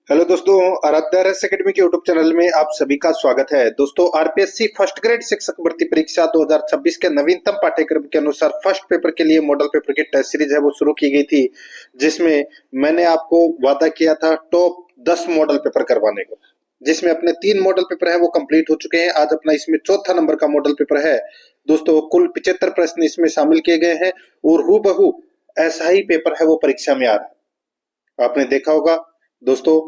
Hello दोस्तों, आराध्या रस academy के यूट्यूब चैनल में आप सभी का स्वागत है। दोस्तों, आरपीएससी फर्स्ट ग्रेड शिक्षक भर्ती परीक्षा 2026 के नवीनतम पाठ्यक्रम के अनुसार फर्स्ट पेपर के लिए मॉडल पेपर की टेस्ट सीरीज है वो शुरू की गई थी, जिसमें मैंने आपको वादा किया था टॉप 10 मॉडल पेपर करवाने को, जिसमें अपने 3 मॉडल पेपर है वो कंप्लीट हो चुके हैं। आज अपना इसमें चौथा नंबर का मॉडल पेपर है। दोस्तों, कुल 75 प्रश्न इसमें शामिल किए गए हैं और हूबहू ऐसा ही पेपर है वो परीक्षा में आ रहा है। आपने देखा होगा दोस्तों,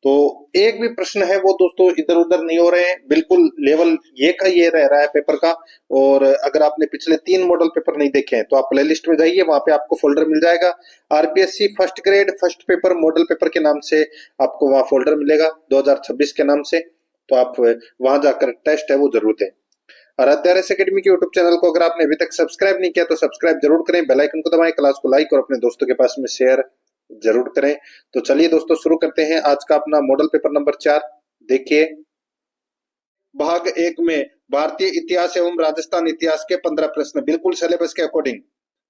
तो एक भी प्रश्न है वो दोस्तों इधर उधर नहीं हो रहे हैं, बिल्कुल लेवल ये का ये रह रहा है पेपर का। और अगर आपने पिछले 3 मॉडल पेपर नहीं देखे हैं तो आप प्ले लिस्ट में जाइए, वहां पे आपको फोल्डर मिल जाएगा RPSC first grade first paper model paper के नाम से। आपको वहां फोल्डर मिलेगा 2026 के नाम से, तो आप वहां जाकर टेस्ट है वो जरूर दें। आराध्या रेस एकेडमी के यूट्यूब चैनल को अगर आपने अभी तक सब्सक्राइब नहीं किया तो सब्सक्राइब जरूर करें, बेल आइकन को दबाएं, क्लास को लाइक और अपने दोस्तों के पास में शेयर जरूर करें। तो चलिए दोस्तों, शुरू करते हैं आज का अपना मॉडल पेपर नंबर 4। देखिए, भाग 1 में भारतीय इतिहास एवं राजस्थान इतिहास के 15 प्रश्न बिल्कुल सिलेबस के अकॉर्डिंग।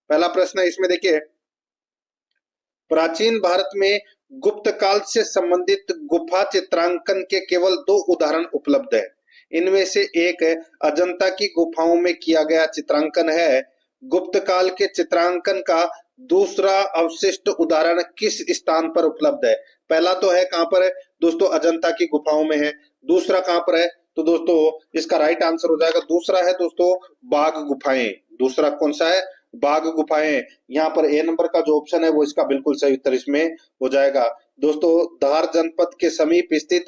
पहला प्रश्न है इसमें, देखिए, प्राचीन भारत में गुप्त काल से संबंधित गुफा चित्रांकन के केवल 2 उदाहरण उपलब्ध है। इनमें से एक अजंता की गुफाओं में किया गया चित्रांकन है। गुप्त काल के चित्रांकन का दूसरा अवशिष्ट उदाहरण किस स्थान पर उपलब्ध है? पहला तो है कहां पर है दोस्तों, अजंता की गुफाओं में है। दूसरा कहां पर है तो दोस्तों इसका राइट आंसर हो जाएगा, दूसरा है दोस्तों बाघ गुफाएं। दूसरा कौन सा है? बाघ गुफाएं। यहाँ पर ए नंबर का जो ऑप्शन है वो इसका बिल्कुल सही उत्तर इसमें हो जाएगा। दोस्तों, धार जनपद के समीप स्थित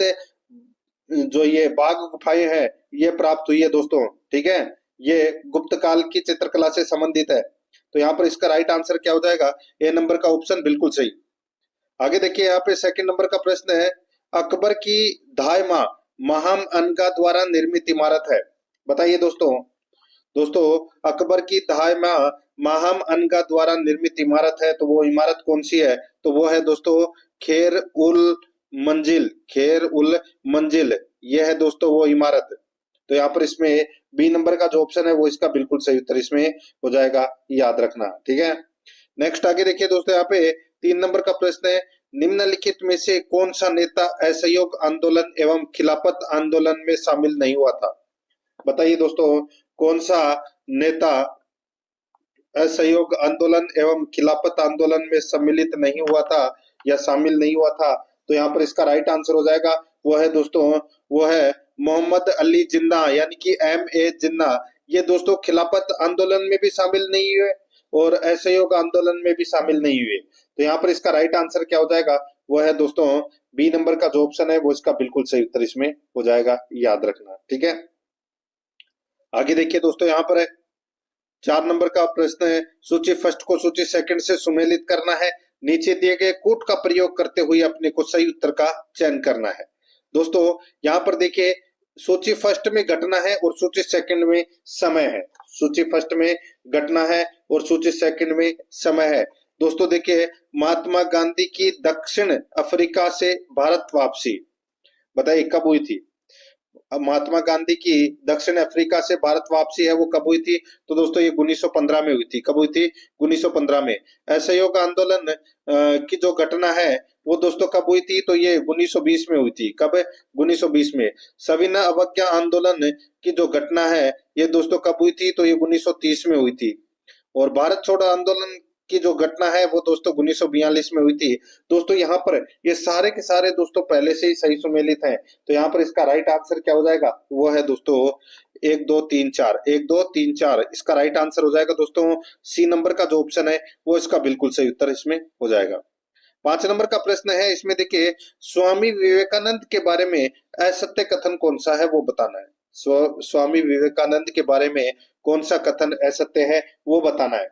जो ये बाघ गुफाएं हैं ये प्राप्त हुई है दोस्तों, ठीक है। ये गुप्त काल की चित्रकला से संबंधित है, तो यहाँ पर इसका राइट आंसर क्या हो जाएगा? ए नंबर का ऑप्शन बिल्कुल सही। आगे देखिए, यहाँ पे सेकंड नंबर का प्रश्न है, अकबर की धायमा महाम अनगा द्वारा निर्मित इमारत है। बताइए दोस्तों, अकबर की धायमा महाम अनगा द्वारा निर्मित इमारत है, तो वो इमारत कौन सी है? तो वो है दोस्तों खेर उल मंजिल। खेर उल मंजिल ये है दोस्तों वो इमारत। तो यहाँ पर इसमें बी नंबर का जो ऑप्शन है वो इसका बिल्कुल सही उत्तर इसमें हो जाएगा, याद रखना, ठीक है। नेक्स्ट आगे देखिए दोस्तों, यहाँ पे 3 नंबर का प्रश्न है, निम्नलिखित में से कौन सा नेता असहयोग आंदोलन एवं खिलाफत आंदोलन में शामिल नहीं हुआ था? बताइए दोस्तों, कौन सा नेता असहयोग आंदोलन एवं खिलाफत आंदोलन में सम्मिलित नहीं हुआ था या शामिल नहीं हुआ था? तो यहाँ पर इसका राइट आंसर हो जाएगा, वो है दोस्तों, वो है मोहम्मद अली जिन्ना, यानी कि MA जिन्ना। ये दोस्तों खिलाफत आंदोलन में भी शामिल नहीं हुए और असहयोग आंदोलन में भी शामिल नहीं हुए। तो यहाँ पर इसका राइट आंसर क्या हो जाएगा? वो है दोस्तों बी नंबर का जो ऑप्शन है वो इसका बिल्कुल सही उत्तर इसमें हो जाएगा, याद रखना, ठीक है। आगे देखिए दोस्तों, यहाँ पर है 4 नंबर का प्रश्न है, सूची फर्स्ट को सूची सेकंड से सुमेलित करना है। नीचे दिए गए कूट का प्रयोग करते हुए अपने को सही उत्तर का चयन करना है। दोस्तों, यहाँ पर देखिए, सूची फर्स्ट में घटना है और सूची सेकंड में समय है। सूची फर्स्ट में घटना है और सूची सेकंड में समय है। दोस्तों देखिए, महात्मा गांधी की दक्षिण अफ्रीका से भारत वापसी, बताइए कब हुई थी? महात्मा गांधी की दक्षिण अफ्रीका से भारत वापसी है वो कब हुई थी? तो दोस्तों ये 1915 में हुई थी। कब हुई थी? 1915 में। असहयोग आंदोलन की जो घटना है वो दोस्तों कब हुई थी? तो ये 1920 में हुई थी। कब? 1920 में। सविनय अवज्ञा आंदोलन की जो घटना है ये दोस्तों कब हुई थी? तो ये 1930 में हुई थी। और भारत छोड़ो आंदोलन की जो घटना है वो दोस्तों 1942 में हुई थी। दोस्तों यहाँ पर ये सारे के सारे दोस्तों पहले से ही सही सुमेलित हैं, तो यहाँ पर इसका राइट आंसर क्या हो जाएगा? वो है दोस्तों 1 2 3 4, 1 2 3 4 इसका राइट आंसर हो जाएगा दोस्तों सी नंबर का जो ऑप्शन है वो इसका बिल्कुल सही उत्तर इसमें हो जाएगा। 5 नंबर का प्रश्न है, इसमें देखिए, स्वामी विवेकानंद के बारे में असत्य कथन कौन सा है वो बताना है। स्वामी विवेकानंद के बारे में कौन सा कथन असत्य है वो बताना है।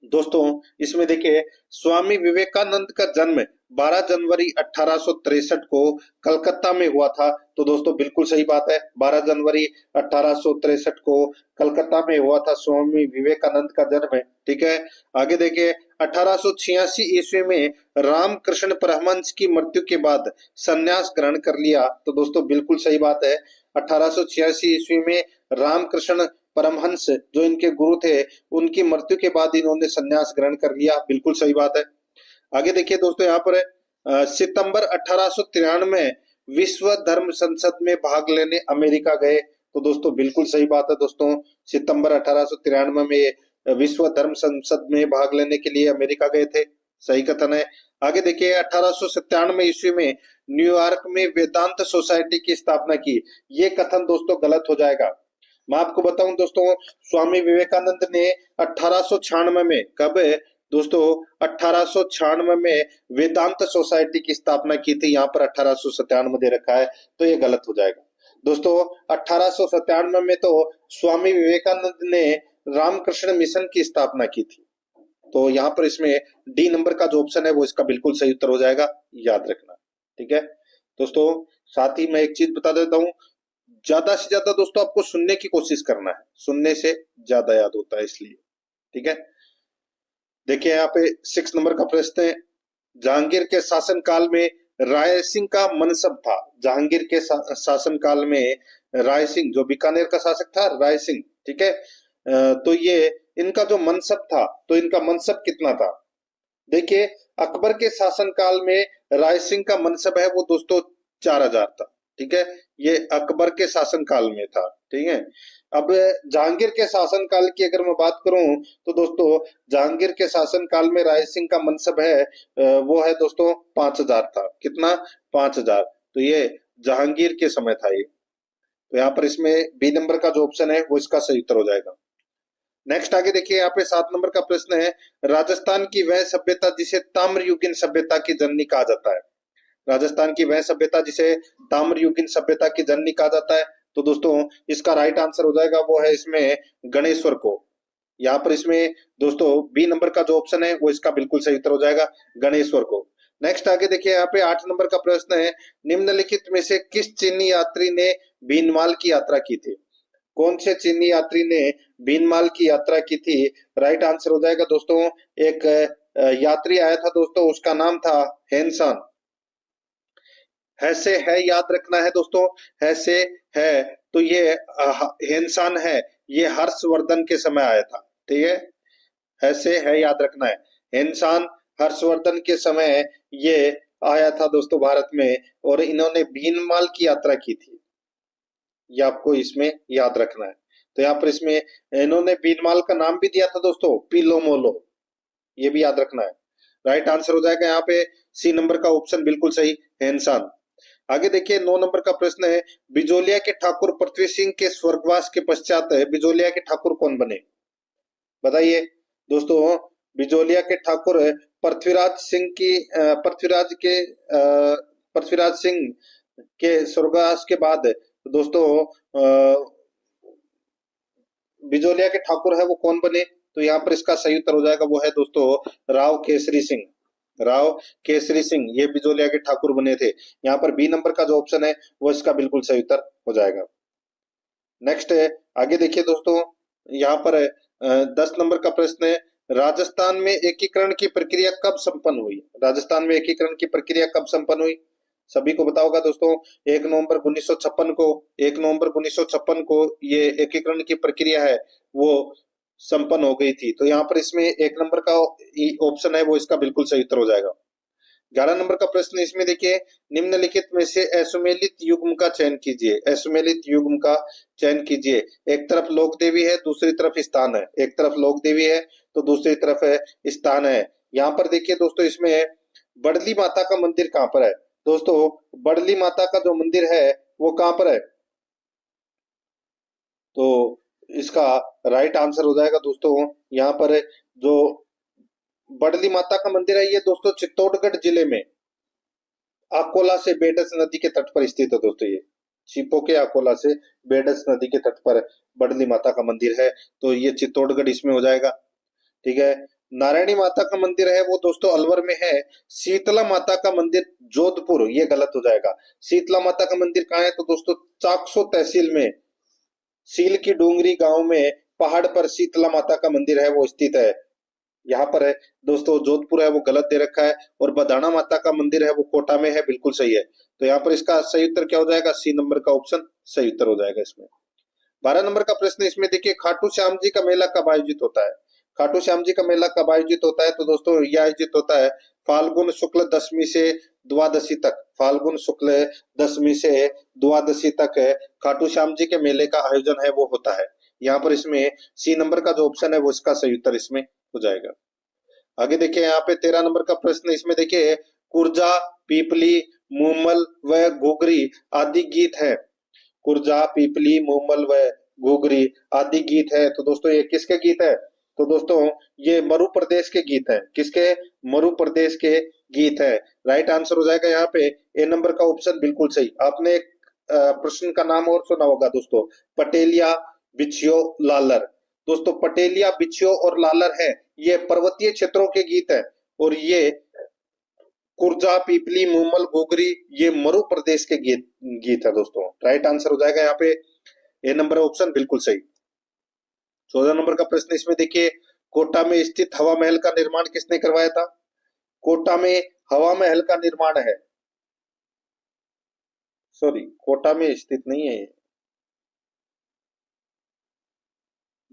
दोस्तों इसमें देखिए, स्वामी विवेकानंद का जन्म 12 जनवरी 1863 को कलकत्ता में हुआ था। तो दोस्तों बिल्कुल सही बात है, 12 जनवरी 1863 को कलकत्ता में हुआ था स्वामी विवेकानंद का जन्म, ठीक है। आगे देखिए, 1886 ईस्वी में रामकृष्ण परमहंस की मृत्यु के बाद संन्यास ग्रहण कर लिया। तो दोस्तों बिल्कुल सही बात है, 1886 ईस्वी में रामकृष्ण परमहंस जो इनके गुरु थे उनकी मृत्यु के बाद इन्होंने संन्यास ग्रहण कर लिया, बिल्कुल सही बात है। आगे देखिए दोस्तों, यहाँ पर है सितंबर 1893 विश्व धर्म संसद में भाग लेने अमेरिका गए। तो दोस्तों बिल्कुल सही बात है दोस्तों, सितंबर 1893 में विश्व धर्म संसद में भाग लेने के लिए अमेरिका गए थे, सही कथन है। आगे देखिए 1897 ईस्वी में न्यूयॉर्क में वेदांत सोसाइटी की स्थापना की। ये कथन दोस्तों गलत हो जाएगा। मैं आपको बताऊं दोस्तों, स्वामी विवेकानंद ने 1896 में, कब दोस्तों, 1896 में वेदांत सोसाइटी की स्थापना की थी। यहाँ पर 1897 दे रखा है, तो ये गलत हो जाएगा दोस्तों। 1897 में तो स्वामी विवेकानंद ने रामकृष्ण मिशन की स्थापना की थी। तो यहाँ पर इसमें डी नंबर का जो ऑप्शन है वो इसका बिल्कुल सही उत्तर हो जाएगा, याद रखना। ठीक है दोस्तों, साथ ही मैं एक चीज बता देता हूँ, ज्यादा से ज्यादा दोस्तों आपको सुनने की कोशिश करना है, सुनने से ज्यादा याद होता है इसलिए। ठीक है, देखिए यहाँ पे 6 नंबर का प्रश्न है, जहांगीर के शासनकाल में राय सिंह का मनसब था। जहांगीर के शासनकाल में राय सिंह, जो बीकानेर का शासक था राय सिंह, ठीक है, तो ये इनका जो मनसब था, तो इनका मनसब कितना था। देखिए अकबर के शासनकाल में राय सिंह का मनसब है वो दोस्तों 4000 था। ठीक है, ये अकबर के शासनकाल में था। ठीक है, अब जहांगीर के शासनकाल की अगर मैं बात करूं तो दोस्तों जहांगीर के शासनकाल में राय सिंह का मनसब है वो है दोस्तों 5000 था। कितना, 5000। तो ये जहांगीर के समय था ये। तो यहाँ पर इसमें बी नंबर का जो ऑप्शन है वो इसका सही उत्तर हो जाएगा। नेक्स्ट आगे देखिए, यहाँ पे 7 नंबर का प्रश्न है, राजस्थान की वह सभ्यता जिसे ताम्रयुगीन सभ्यता की जननी कहा जाता है। राजस्थान की वह सभ्यता जिसे ताम्रयुगीन सभ्यता की जननी कहा जाता है। तो दोस्तों इसका राइट आंसर हो जाएगा वो है इसमें गणेश्वर को। यहाँ पर इसमें दोस्तों बी नंबर का जो ऑप्शन है वो इसका बिल्कुल सही उत्तर हो जाएगा, गणेश्वर को। नेक्स्ट आगे देखिए, यहाँ पे 8 नंबर का प्रश्न है, निम्नलिखित में से किस चीनी यात्री ने भीनमाल की यात्रा की थी। कौन से चीनी यात्री ने भीनमाल की यात्रा की थी। राइट आंसर हो जाएगा दोस्तों, एक यात्री आया था दोस्तों, उसका नाम था हेनसान। है से है याद रखना है दोस्तों, है से है, तो ये हेनसान है, ये हर्षवर्धन के समय आया था। ठीक है से है याद रखना है, हेनसान हर्षवर्धन के समय ये आया था दोस्तों भारत में, और इन्होंने भीनमाल की यात्रा की थी। ये आपको इसमें याद रखना है। तो यहाँ पर इसमें इन्होंने भीनमाल का नाम भी दिया था दोस्तों, पीलो मोलो, ये भी याद रखना है। राइट आंसर हो जाएगा यहाँ पे सी नंबर का ऑप्शन बिल्कुल सही, हेनसान। आगे देखिए 9 नंबर का प्रश्न है, बिजोलिया के ठाकुर पृथ्वी सिंह के स्वर्गवास के पश्चात बिजोलिया के ठाकुर कौन बने। बताइए दोस्तों, बिजोलिया के ठाकुर पृथ्वीराज सिंह के स्वर्गवास के बाद दोस्तों बिजोलिया के ठाकुर है वो कौन बने। तो यहाँ पर इसका सही उत्तर हो जाएगा वो है दोस्तों राव केसरी सिंह। राव केसरी सिंह ये बिजोलिया के ठाकुर बने थे। यहाँ पर बी नंबर का जो ऑप्शन है वो इसका बिल्कुल सही उत्तर हो जाएगा। नेक्स्ट है, आगे देखिए दोस्तों, यहाँ पर 10 नंबर का प्रश्न है, राजस्थान में एकीकरण की प्रक्रिया कब संपन्न हुई। राजस्थान में एकीकरण की प्रक्रिया कब संपन्न हुई, सभी को बताओगा दोस्तों। 1 नवंबर 1956 को ये एकीकरण की प्रक्रिया है वो संपन्न हो गई थी। तो यहाँ पर इसमें 1 नंबर का ऑप्शन है वो इसका बिल्कुल सही उत्तर हो जाएगा। 11 नंबर का प्रश्न इसमें देखिए, निम्नलिखित में से असुमेलित युग्म का चयन कीजिए। असुमेलित युग्म का चयन कीजिए। एक तरफ लोक देवी है, दूसरी तरफ स्थान है। एक तरफ लोक देवी है तो दूसरी तरफ है स्थान है। यहाँ पर देखिए दोस्तों, इसमें बड़ली माता का मंदिर कहाँ पर है। दोस्तों बड़ली माता का जो मंदिर है वो कहाँ पर है, तो इसका राइट आंसर हो जाएगा दोस्तों, यहाँ पर जो बड़ली माता का मंदिर है ये दोस्तों चित्तौड़गढ़ जिले में अकोला से बेडस नदी के तट पर स्थित है दोस्तों। ये छिपो के अकोला से बेडस नदी के तट पर बड़ली माता का मंदिर है, तो ये चित्तौड़गढ़ इसमें हो जाएगा। ठीक है, नारायणी माता का मंदिर है वो दोस्तों अलवर में है। शीतला माता का मंदिर जोधपुर, ये गलत हो जाएगा। शीतला माता का मंदिर कहाँ है, तो दोस्तों चाकसो तहसील में सील की डूंगरी गांव में पहाड़ पर शीतला माता का मंदिर है वो स्थित है। यहाँ पर है दोस्तों जोधपुर है वो गलत दे रखा है, और बदाना माता का मंदिर है वो कोटा में है, बिल्कुल सही है। तो यहाँ पर इसका सही उत्तर क्या हो जाएगा, सी नंबर का ऑप्शन सही उत्तर हो जाएगा इसमें। 12 नंबर का प्रश्न इसमें देखिए, खाटू श्याम जी का मेला कब आयोजित होता है। खाटू श्याम जी का मेला कब आयोजित होता है, तो दोस्तों यह आयोजित होता है फाल्गुन शुक्ल दशमी से द्वादशी तक, फाल्गुन शुक्ल दशमी से द्वादशी तक खाटू श्याम जी के मेले का आयोजन है वो होता है। यहाँ पर इसमें सी नंबर का जो ऑप्शन है वो इसका सही उत्तर इसमें हो जाएगा। आगे देखिए यहाँ पे 13 नंबर का प्रश्न, इसमें देखिए कुरजा, पीपली, मूमल व घुघरी आदि गीत है। कुरजा, पीपली, मूमल व घुघरी आदि गीत है, तो दोस्तों ये किसके गीत है? तो दोस्तों ये मरु प्रदेश के गीत है। किसके? मरु प्रदेश के गीत है। राइट आंसर हो जाएगा यहाँ पे ए नंबर का ऑप्शन बिल्कुल सही। आपने एक प्रश्न का नाम और सुना होगा दोस्तों, पटेलिया, बिछियो, लालर। दोस्तों पटेलिया, बिछियो और लालर है, ये पर्वतीय क्षेत्रों के गीत है, और ये कुरजा, पीपली, मूमल, घुघरी ये मरु प्रदेश के गीत है दोस्तों। राइट आंसर हो जाएगा यहाँ पे ए नंबर ऑप्शन बिल्कुल सही। 14 नंबर का प्रश्न, इसमें देखिए कोटा में स्थित हवा महल का निर्माण किसने करवाया था? कोटा में हवा महल का निर्माण है, सॉरी कोटा में स्थित नहीं है,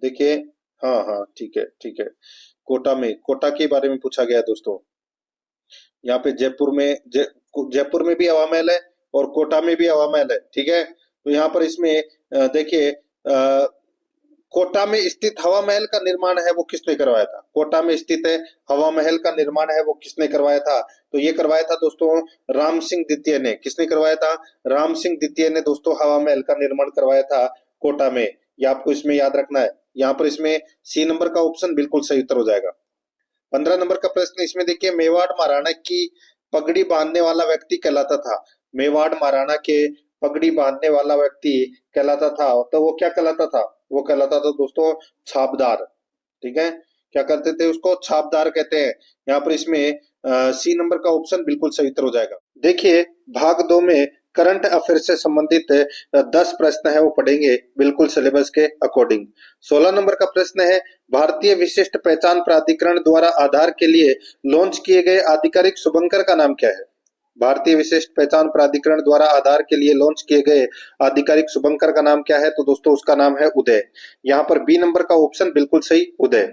देखिए हाँ हाँ ठीक है ठीक है, कोटा में, कोटा के बारे में पूछा गया दोस्तों। यहाँ पे जयपुर में भी हवा महल है और कोटा में भी हवा महल है, ठीक है। तो यहाँ पर इसमें देखिए कोटा में स्थित हवा महल का निर्माण है वो किसने करवाया था? कोटा में स्थित है हवा महल का निर्माण है वो किसने करवाया था? तो ये करवाया था दोस्तों राम सिंह द्वितीय ने। किसने करवाया था? राम सिंह द्वितीय ने दोस्तों हवा महल का निर्माण करवाया था कोटा में। ये आपको इसमें याद रखना है। यहाँ पर इसमें सी नंबर का ऑप्शन बिल्कुल सही उत्तर हो जाएगा। 15 नंबर का प्रश्न, इसमें देखिए मेवाड़ महाराणा की पगड़ी बांधने वाला व्यक्ति कहलाता था। मेवाड़ महाराणा के पगड़ी बांधने वाला व्यक्ति कहलाता था, तो वो क्या कहलाता था? वो कहलाता था दोस्तों छापदार, ठीक है। क्या करते थे उसको? छापदार कहते हैं। यहाँ पर इसमें सी नंबर का ऑप्शन बिल्कुल सही उत्तर हो जाएगा। देखिए भाग 2 में करंट अफेयर से संबंधित 10 प्रश्न है वो पढ़ेंगे बिल्कुल सिलेबस के अकॉर्डिंग। 16 नंबर का प्रश्न है, भारतीय विशिष्ट पहचान प्राधिकरण द्वारा आधार के लिए लॉन्च किए गए आधिकारिक शुभंकर का नाम क्या है? भारतीय विशिष्ट पहचान प्राधिकरण द्वारा आधार के लिए लॉन्च किए गए आधिकारिक शुभंकर का नाम क्या है? तो दोस्तों उसका नाम है उदय। यहाँ पर बी नंबर का ऑप्शन बिल्कुल सही, उदय।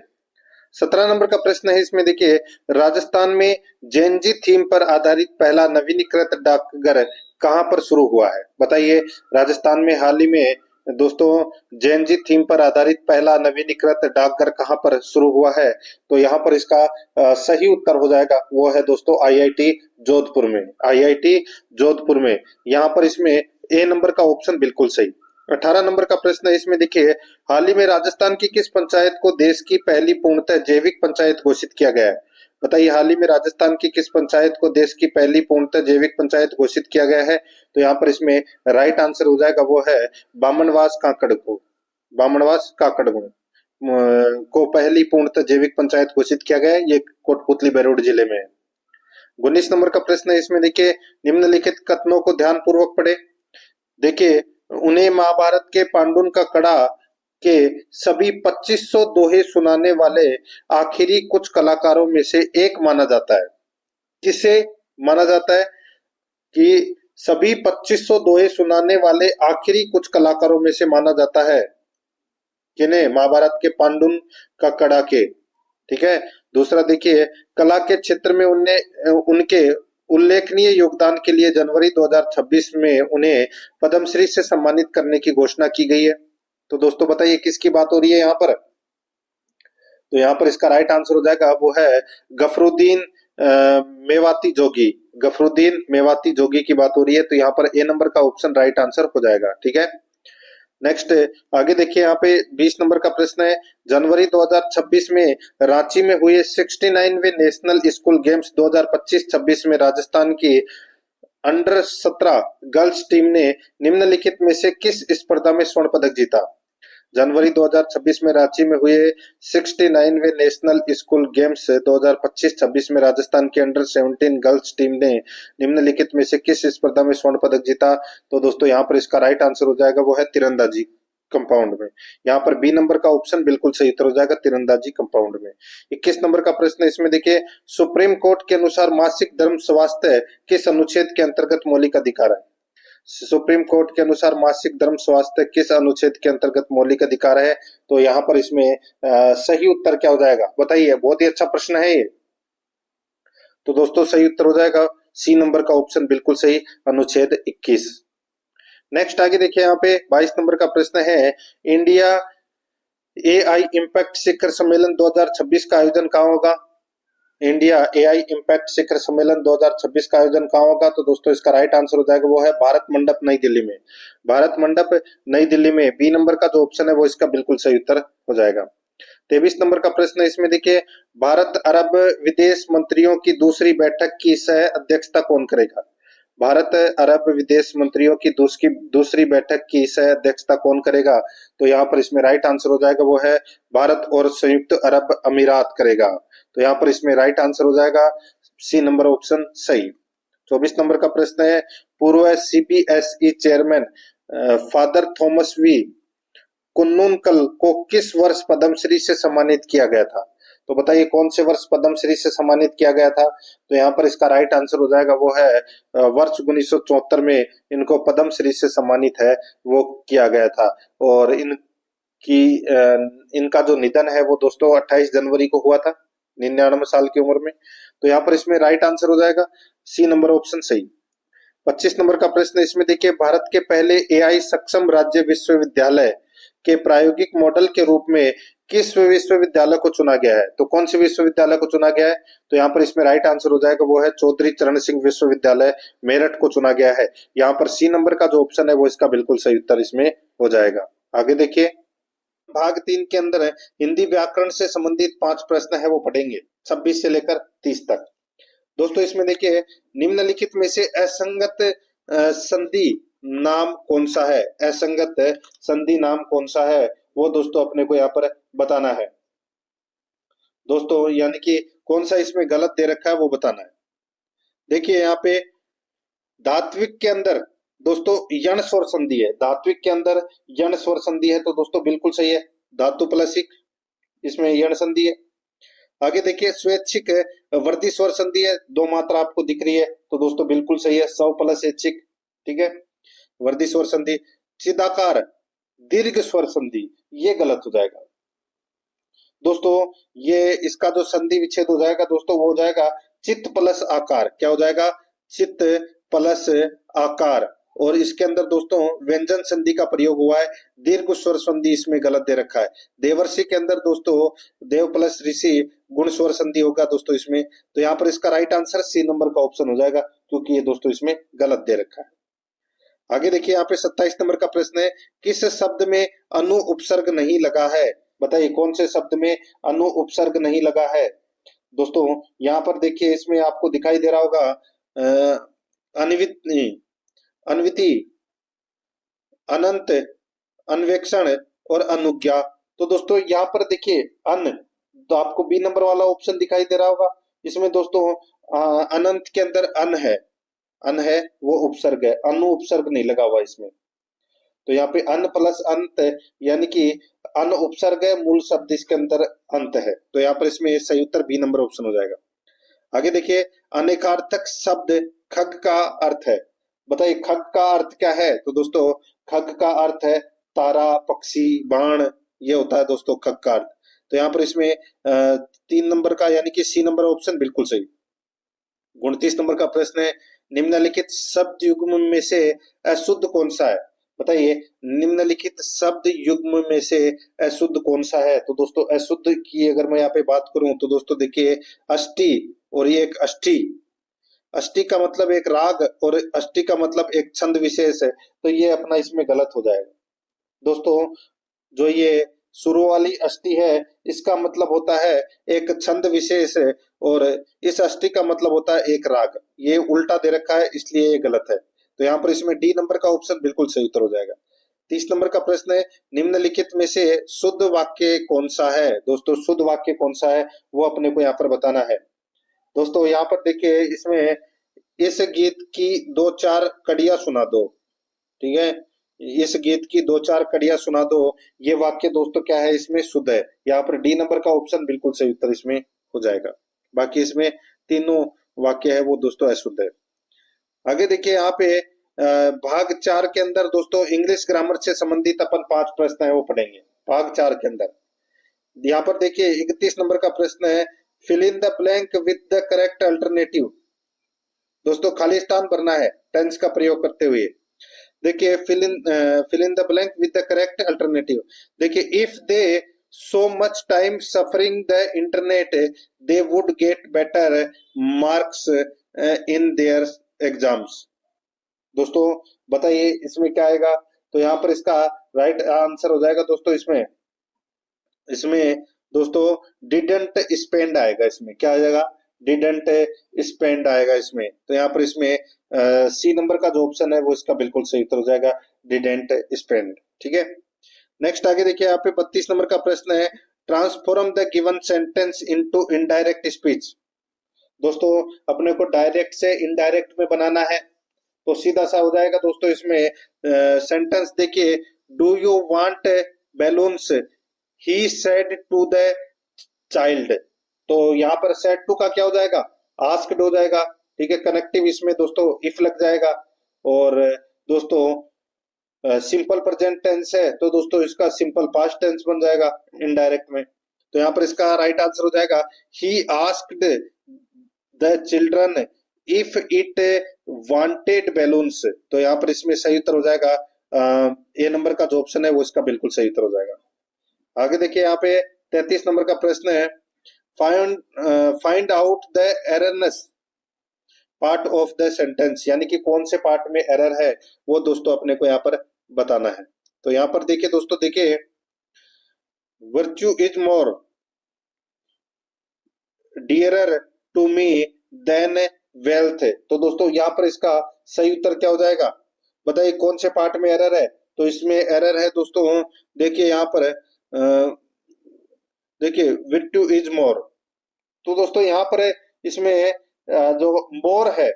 17 नंबर का प्रश्न है, इसमें देखिए राजस्थान में जैनजी थीम पर आधारित पहला नवीनीकृत डाकघर कहां पर शुरू हुआ है? बताइए, राजस्थान में हाल ही में दोस्तों जैनजी थीम पर आधारित पहला नवीनीकृत डाकघर कहां पर शुरू हुआ है? तो यहाँ पर इसका सही उत्तर हो जाएगा वो है दोस्तों आईआईटी जोधपुर में। आईआईटी जोधपुर में। यहाँ पर इसमें ए नंबर का ऑप्शन बिल्कुल सही। 18 नंबर का प्रश्न है, इसमें देखिए हाल ही में राजस्थान की किस पंचायत को देश की पहली पूर्णतः जैविक पंचायत घोषित किया गया है? बताइए, हाल ही में राजस्थान की किस पंचायत को देश की पहली पूर्णतः जैविक पंचायत घोषित किया गया है? तो यहाँ पर इसमें राइट आंसर हो जाएगा वो है बामनवास काकड़ को। बामनवास काकड़ को पहली पूर्णतः जैविक पंचायत घोषित किया गया है। ये कोटपुतली बरूड जिले में है। 19 नंबर का प्रश्न है, इसमें देखिए निम्नलिखित कथनों को ध्यान पूर्वक पढ़े। देखिए उन्हें महाभारत के पांडुन का कड़ा के सभी 2500 दोहे सुनाने वाले आखिरी कुछ कलाकारों में से एक माना जाता है। किसे माना जाता है कि सभी 2500 दोहे सुनाने वाले आखिरी कुछ कलाकारों में से माना जाता है? किन्हें? महाभारत के पांडुन का कड़ा के, ठीक है। दूसरा देखिए कला के क्षेत्र में उनके उल्लेखनीय योगदान के लिए जनवरी 2026 में उन्हें पद्मश्री से सम्मानित करने की घोषणा की गई है। तो दोस्तों बताइए किसकी बात हो रही है यहाँ पर? तो यहाँ पर इसका राइट आंसर हो जाएगा वो है गफरुद्दीन मेवाती जोगी। गफरुद्दीन मेवाती जोगी की बात हो रही है, तो यहाँ पर ए नंबर का ऑप्शन राइट आंसर हो जाएगा, ठीक है। नेक्स्ट आगे देखिए, यहाँ पे 20 नंबर का प्रश्न है, जनवरी 2026 में रांची में हुए 69वें नेशनल स्कूल गेम्स 2025-26 में राजस्थान की अंडर 17 गर्ल्स टीम ने निम्नलिखित में से किस स्पर्धा में स्वर्ण पदक जीता? जनवरी 2026 में रांची में हुए 69वें नेशनल स्कूल गेम्स 2025-26 में राजस्थान की अंडर 17 गर्ल्स टीम ने निम्नलिखित में से किस स्पर्धा में स्वर्ण पदक जीता? तो दोस्तों यहाँ पर इसका राइट आंसर हो जाएगा वो है तीरंदाजी कंपाउंड में। यहाँ पर बी नंबर का ऑप्शन बिल्कुल सही उत्तर हो जाएगा, तीरंदाजी कंपाउंड में। 21 नंबर का प्रश्न है, इसमें देखिए सुप्रीम कोर्ट के अनुसार मासिक धर्म स्वास्थ्य किस अनुच्छेद के अंतर्गत मौलिक अधिकार है? सुप्रीम कोर्ट के अनुसार मासिक धर्म स्वास्थ्य किस अनुच्छेद के अंतर्गत मौलिक अधिकार है? तो यहाँ पर इसमें सही उत्तर क्या हो जाएगा बताइए? बहुत ही अच्छा प्रश्न है ये। तो दोस्तों सही उत्तर हो जाएगा सी नंबर का ऑप्शन बिल्कुल सही, अनुच्छेद 21। नेक्स्ट आगे देखिए यहाँ पे 22 नंबर का प्रश्न है, इंडिया एआई इम्पैक्ट शिखर सम्मेलन 2026 का आयोजन कहाँ होगा? इंडिया एआई इम्पैक्ट शिखर सम्मेलन 2026 का आयोजन कहाँ होगा? तो दोस्तों इसका राइट आंसर हो जाएगा वो है भारत मंडप नई दिल्ली में। भारत मंडप नई दिल्ली में, बी नंबर का जो ऑप्शन है वो इसका बिल्कुल सही उत्तर हो जाएगा। 23 नंबर का प्रश्न है, इसमें देखिए भारत अरब विदेश मंत्रियों की दूसरी बैठक की सह अध्यक्षता कौन करेगा? भारत अरब विदेश मंत्रियों की दूसरी बैठक की सह अध्यक्षता कौन करेगा? तो यहाँ पर इसमें राइट आंसर हो जाएगा वो है भारत और संयुक्त अरब अमीरात करेगा। तो यहाँ पर इसमें राइट आंसर हो जाएगा सी नंबर ऑप्शन सही। 24 नंबर का प्रश्न है, पूर्व CBSE chairman Father Thomas V Kunnunkal को किस वर्ष पद्मश्री से सम्मानित किया गया था? तो बताइए कौन से वर्ष पद्मश्री से सम्मानित किया गया था? तो यहाँ पर इसका राइट आंसर हो जाएगा वो है वर्ष 1974 में इनको पद्मश्री से सम्मानित है वो किया गया था। और इनका जो निधन है वो दोस्तों 28 जनवरी को हुआ था 99 साल की उम्र में। तो यहाँ पर इसमें राइट आंसर हो जाएगा सी नंबर ऑप्शन सही। 25 नंबर का प्रश्न, इसमें देखिए भारत के पहले एआई सक्षम राज्य विश्वविद्यालय के प्रायोगिक मॉडल के रूप में किस विश्वविद्यालय को चुना गया है? तो कौन से विश्वविद्यालय को चुना गया है? तो यहाँ पर इसमें राइट आंसर हो जाएगा वो है चौधरी चरण सिंह विश्वविद्यालय मेरठ को चुना गया है। यहाँ पर सी नंबर का जो ऑप्शन है वो इसका बिल्कुल सही उत्तर इसमें हो जाएगा। आगे देखिए भाग 3 के अंदर हिंदी व्याकरण से संबंधित 5 प्रश्न है वो पढ़ेंगे 26 से लेकर 30 तक। दोस्तों इसमें देखिए निम्नलिखित में से असंगत संधि नाम कौन सा है? असंगत संधि नाम कौन सा है वो दोस्तों अपने को यहाँ पर बताना है। दोस्तों यानी कि कौन सा इसमें गलत दे रखा है वो बताना है। देखिए यहाँ पे धात्विक के अंदर दोस्तों यण स्वर संधि है, धात्विक के अंदर यण स्वर संधि है तो दोस्तों बिल्कुल सही है, धातु प्लस इक, इसमें यण संधि है। आगे देखिए स्वैच्छिक वर्दी स्वर संधि है, 2 मात्रा आपको दिख रही है तो दोस्तों बिल्कुल सही है, सव प्लस ऐच्छिक, ठीक है, वर्दी स्वर संधि। चिदाकार दीर्घ स्वर संधि, ये गलत हो जाएगा दोस्तों। ये इसका जो संधि विच्छेद हो जाएगा दोस्तों वो हो जाएगा चित्त प्लस आकार। क्या हो जाएगा? चित्त प्लस आकार। और इसके अंदर दोस्तों व्यंजन संधि का प्रयोग हुआ है, दीर्घ स्वर संधि इसमें गलत दे रखा है। देवर्षि के अंदर दोस्तों देव प्लस ऋषि गुण स्वर संधि होगा दोस्तों इसमें। तो यहाँ पर इसका राइट आंसर सी नंबर का ऑप्शन हो जाएगा क्योंकि ये दोस्तों इसमें गलत दे रखा है। आगे देखिए यहाँ पे 27 नंबर का प्रश्न है, किस शब्द में अनु उपसर्ग नहीं लगा है? बताइए कौन से शब्द में अनु उपसर्ग नहीं लगा है? दोस्तों यहाँ पर देखिए इसमें आपको दिखाई दे रहा होगा अन्विति, अनंत, अन्वेक्षण और अनुज्ञा। तो दोस्तों यहाँ पर देखिए अन, तो आपको बी नंबर वाला ऑप्शन दिखाई दे रहा होगा। इसमें दोस्तों अनंत के अंदर अन है, अन है वो उपसर्ग है, अनु उपसर्ग नहीं लगा हुआ इसमें। तो यहाँ पे अन प्लस अंत यानी कि अन उपसर्ग है, मूल शब्द इसके अंदर अंत है। तो यहाँ पर इसमें सही उत्तर बी नंबर ऑप्शन हो जाएगा। आगे देखिए अनेकार्थक शब्द खग का अर्थ है। बताइए खग का अर्थ क्या है? तो दोस्तों खग का अर्थ है तारा, पक्षी, बाण, ये होता है दोस्तों खग का अर्थ। तो यहाँ पर इसमें 3 नंबर का यानी कि सी नंबर ऑप्शन बिल्कुल सही। 29 नंबर का प्रश्न है, निम्नलिखित शब्द युग्म में से अशुद्ध कौन सा है? बताइए निम्नलिखित शब्द युग्म में से अशुद्ध कौन सा है? तो दोस्तों अशुद्ध की अगर मैं यहाँ पे बात करूं तो दोस्तों देखिए अष्टी और ये एक अष्टी, अष्टी का मतलब एक राग और अष्टी का मतलब एक छंद विशेष है, तो ये अपना इसमें गलत हो जाएगा। दोस्तों जो ये शुरू वाली अष्टी है इसका मतलब होता है एक छंद विशेष है और इस अष्टी का मतलब होता है एक राग, ये उल्टा दे रखा है इसलिए ये गलत है। तो यहाँ पर इसमें डी नंबर का ऑप्शन बिल्कुल सही उत्तर हो जाएगा। 30 नंबर का प्रश्न है, निम्नलिखित में से शुद्ध वाक्य कौन सा है? दोस्तों शुद्ध वाक्य कौन सा है वो अपने को यहाँ पर बताना है। दोस्तों यहाँ पर देखिए इसमें इस गीत की 2-4 कड़ियां सुना दो, ठीक है, इस गीत की 2-4 कड़ियां सुना दो, ये वाक्य दोस्तों क्या है इसमें शुद्ध है। यहाँ पर डी नंबर का ऑप्शन बिल्कुल सही उत्तर इसमें हो जाएगा। बाकी इसमें तीनों वाक्य है वो दोस्तों अशुद्ध है। आगे देखिए यहाँ पे भाग 4 के अंदर दोस्तों इंग्लिश ग्रामर से संबंधित अपन 5 प्रश्न है वो पढ़ेंगे भाग 4 के अंदर। यहाँ पर देखिए 31 नंबर का प्रश्न है, fill in the blank with the correct alternative. दोस्तों खाली स्थान भरना है टेंस का प्रयोग करते हुए। देखिए fill in the blank with the correct alternative. देखिए if they so much time surfing the internet they would get better marks in their exams. दोस्तों बताइए इसमें क्या आएगा? तो यहाँ पर इसका राइट आंसर हो जाएगा दोस्तों इसमें इसमें दोस्तों डिडंट स्पेंड आएगा। इसमें क्या आ जाएगा? डिडंट स्पेंड आएगा इसमें। तो यहाँ पर इसमें सी नंबर का जो ऑप्शन है वो इसका बिल्कुल सही उत्तर हो जाएगा, डिडंट स्पेंड। ठीक है, नेक्स्ट आगे देखिए यहाँ पे 32 नंबर का प्रश्न है, transform the given sentence into indirect speech. दोस्तों अपने को डायरेक्ट से इनडायरेक्ट में बनाना है, तो सीधा सा हो जाएगा दोस्तों इसमें सेंटेंस देखिए, do you want balloons he said to the child. तो यहाँ पर सेड टू का क्या हो जाएगा? आस्क्ड हो जाएगा। ठीक है, कनेक्टिव इसमें दोस्तों इफ लग जाएगा। और दोस्तों सिंपल प्रेजेंट टेंस है तो दोस्तों इसका सिंपल पास्ट टेंस बन जाएगा इनडायरेक्ट में। तो यहाँ पर इसका राइट आंसर हो जाएगा, he asked the children if it wanted balloons. तो यहाँ पर इसमें सही उत्तर हो जाएगा ए नंबर का जो ऑप्शन है वो इसका बिल्कुल सही उत्तर हो जाएगा। आगे देखिए यहाँ पे 33 नंबर का प्रश्न है, find out the erroneous part of the sentence, यानी कि कौन से पार्ट में एरर है वो दोस्तों अपने को यहाँ पर बताना है। तो यहाँ पर देखिए दोस्तों, देखिए virtue is more dearer to me than wealth. तो दोस्तों यहाँ पर इसका सही उत्तर क्या हो जाएगा? बताइए कौन से पार्ट में एरर है? तो इसमें एरर है दोस्तों, देखिए यहाँ पर देखिए विर्ट्यू इज मोर। तो दोस्तों यहाँ पर इसमें जो मोर है,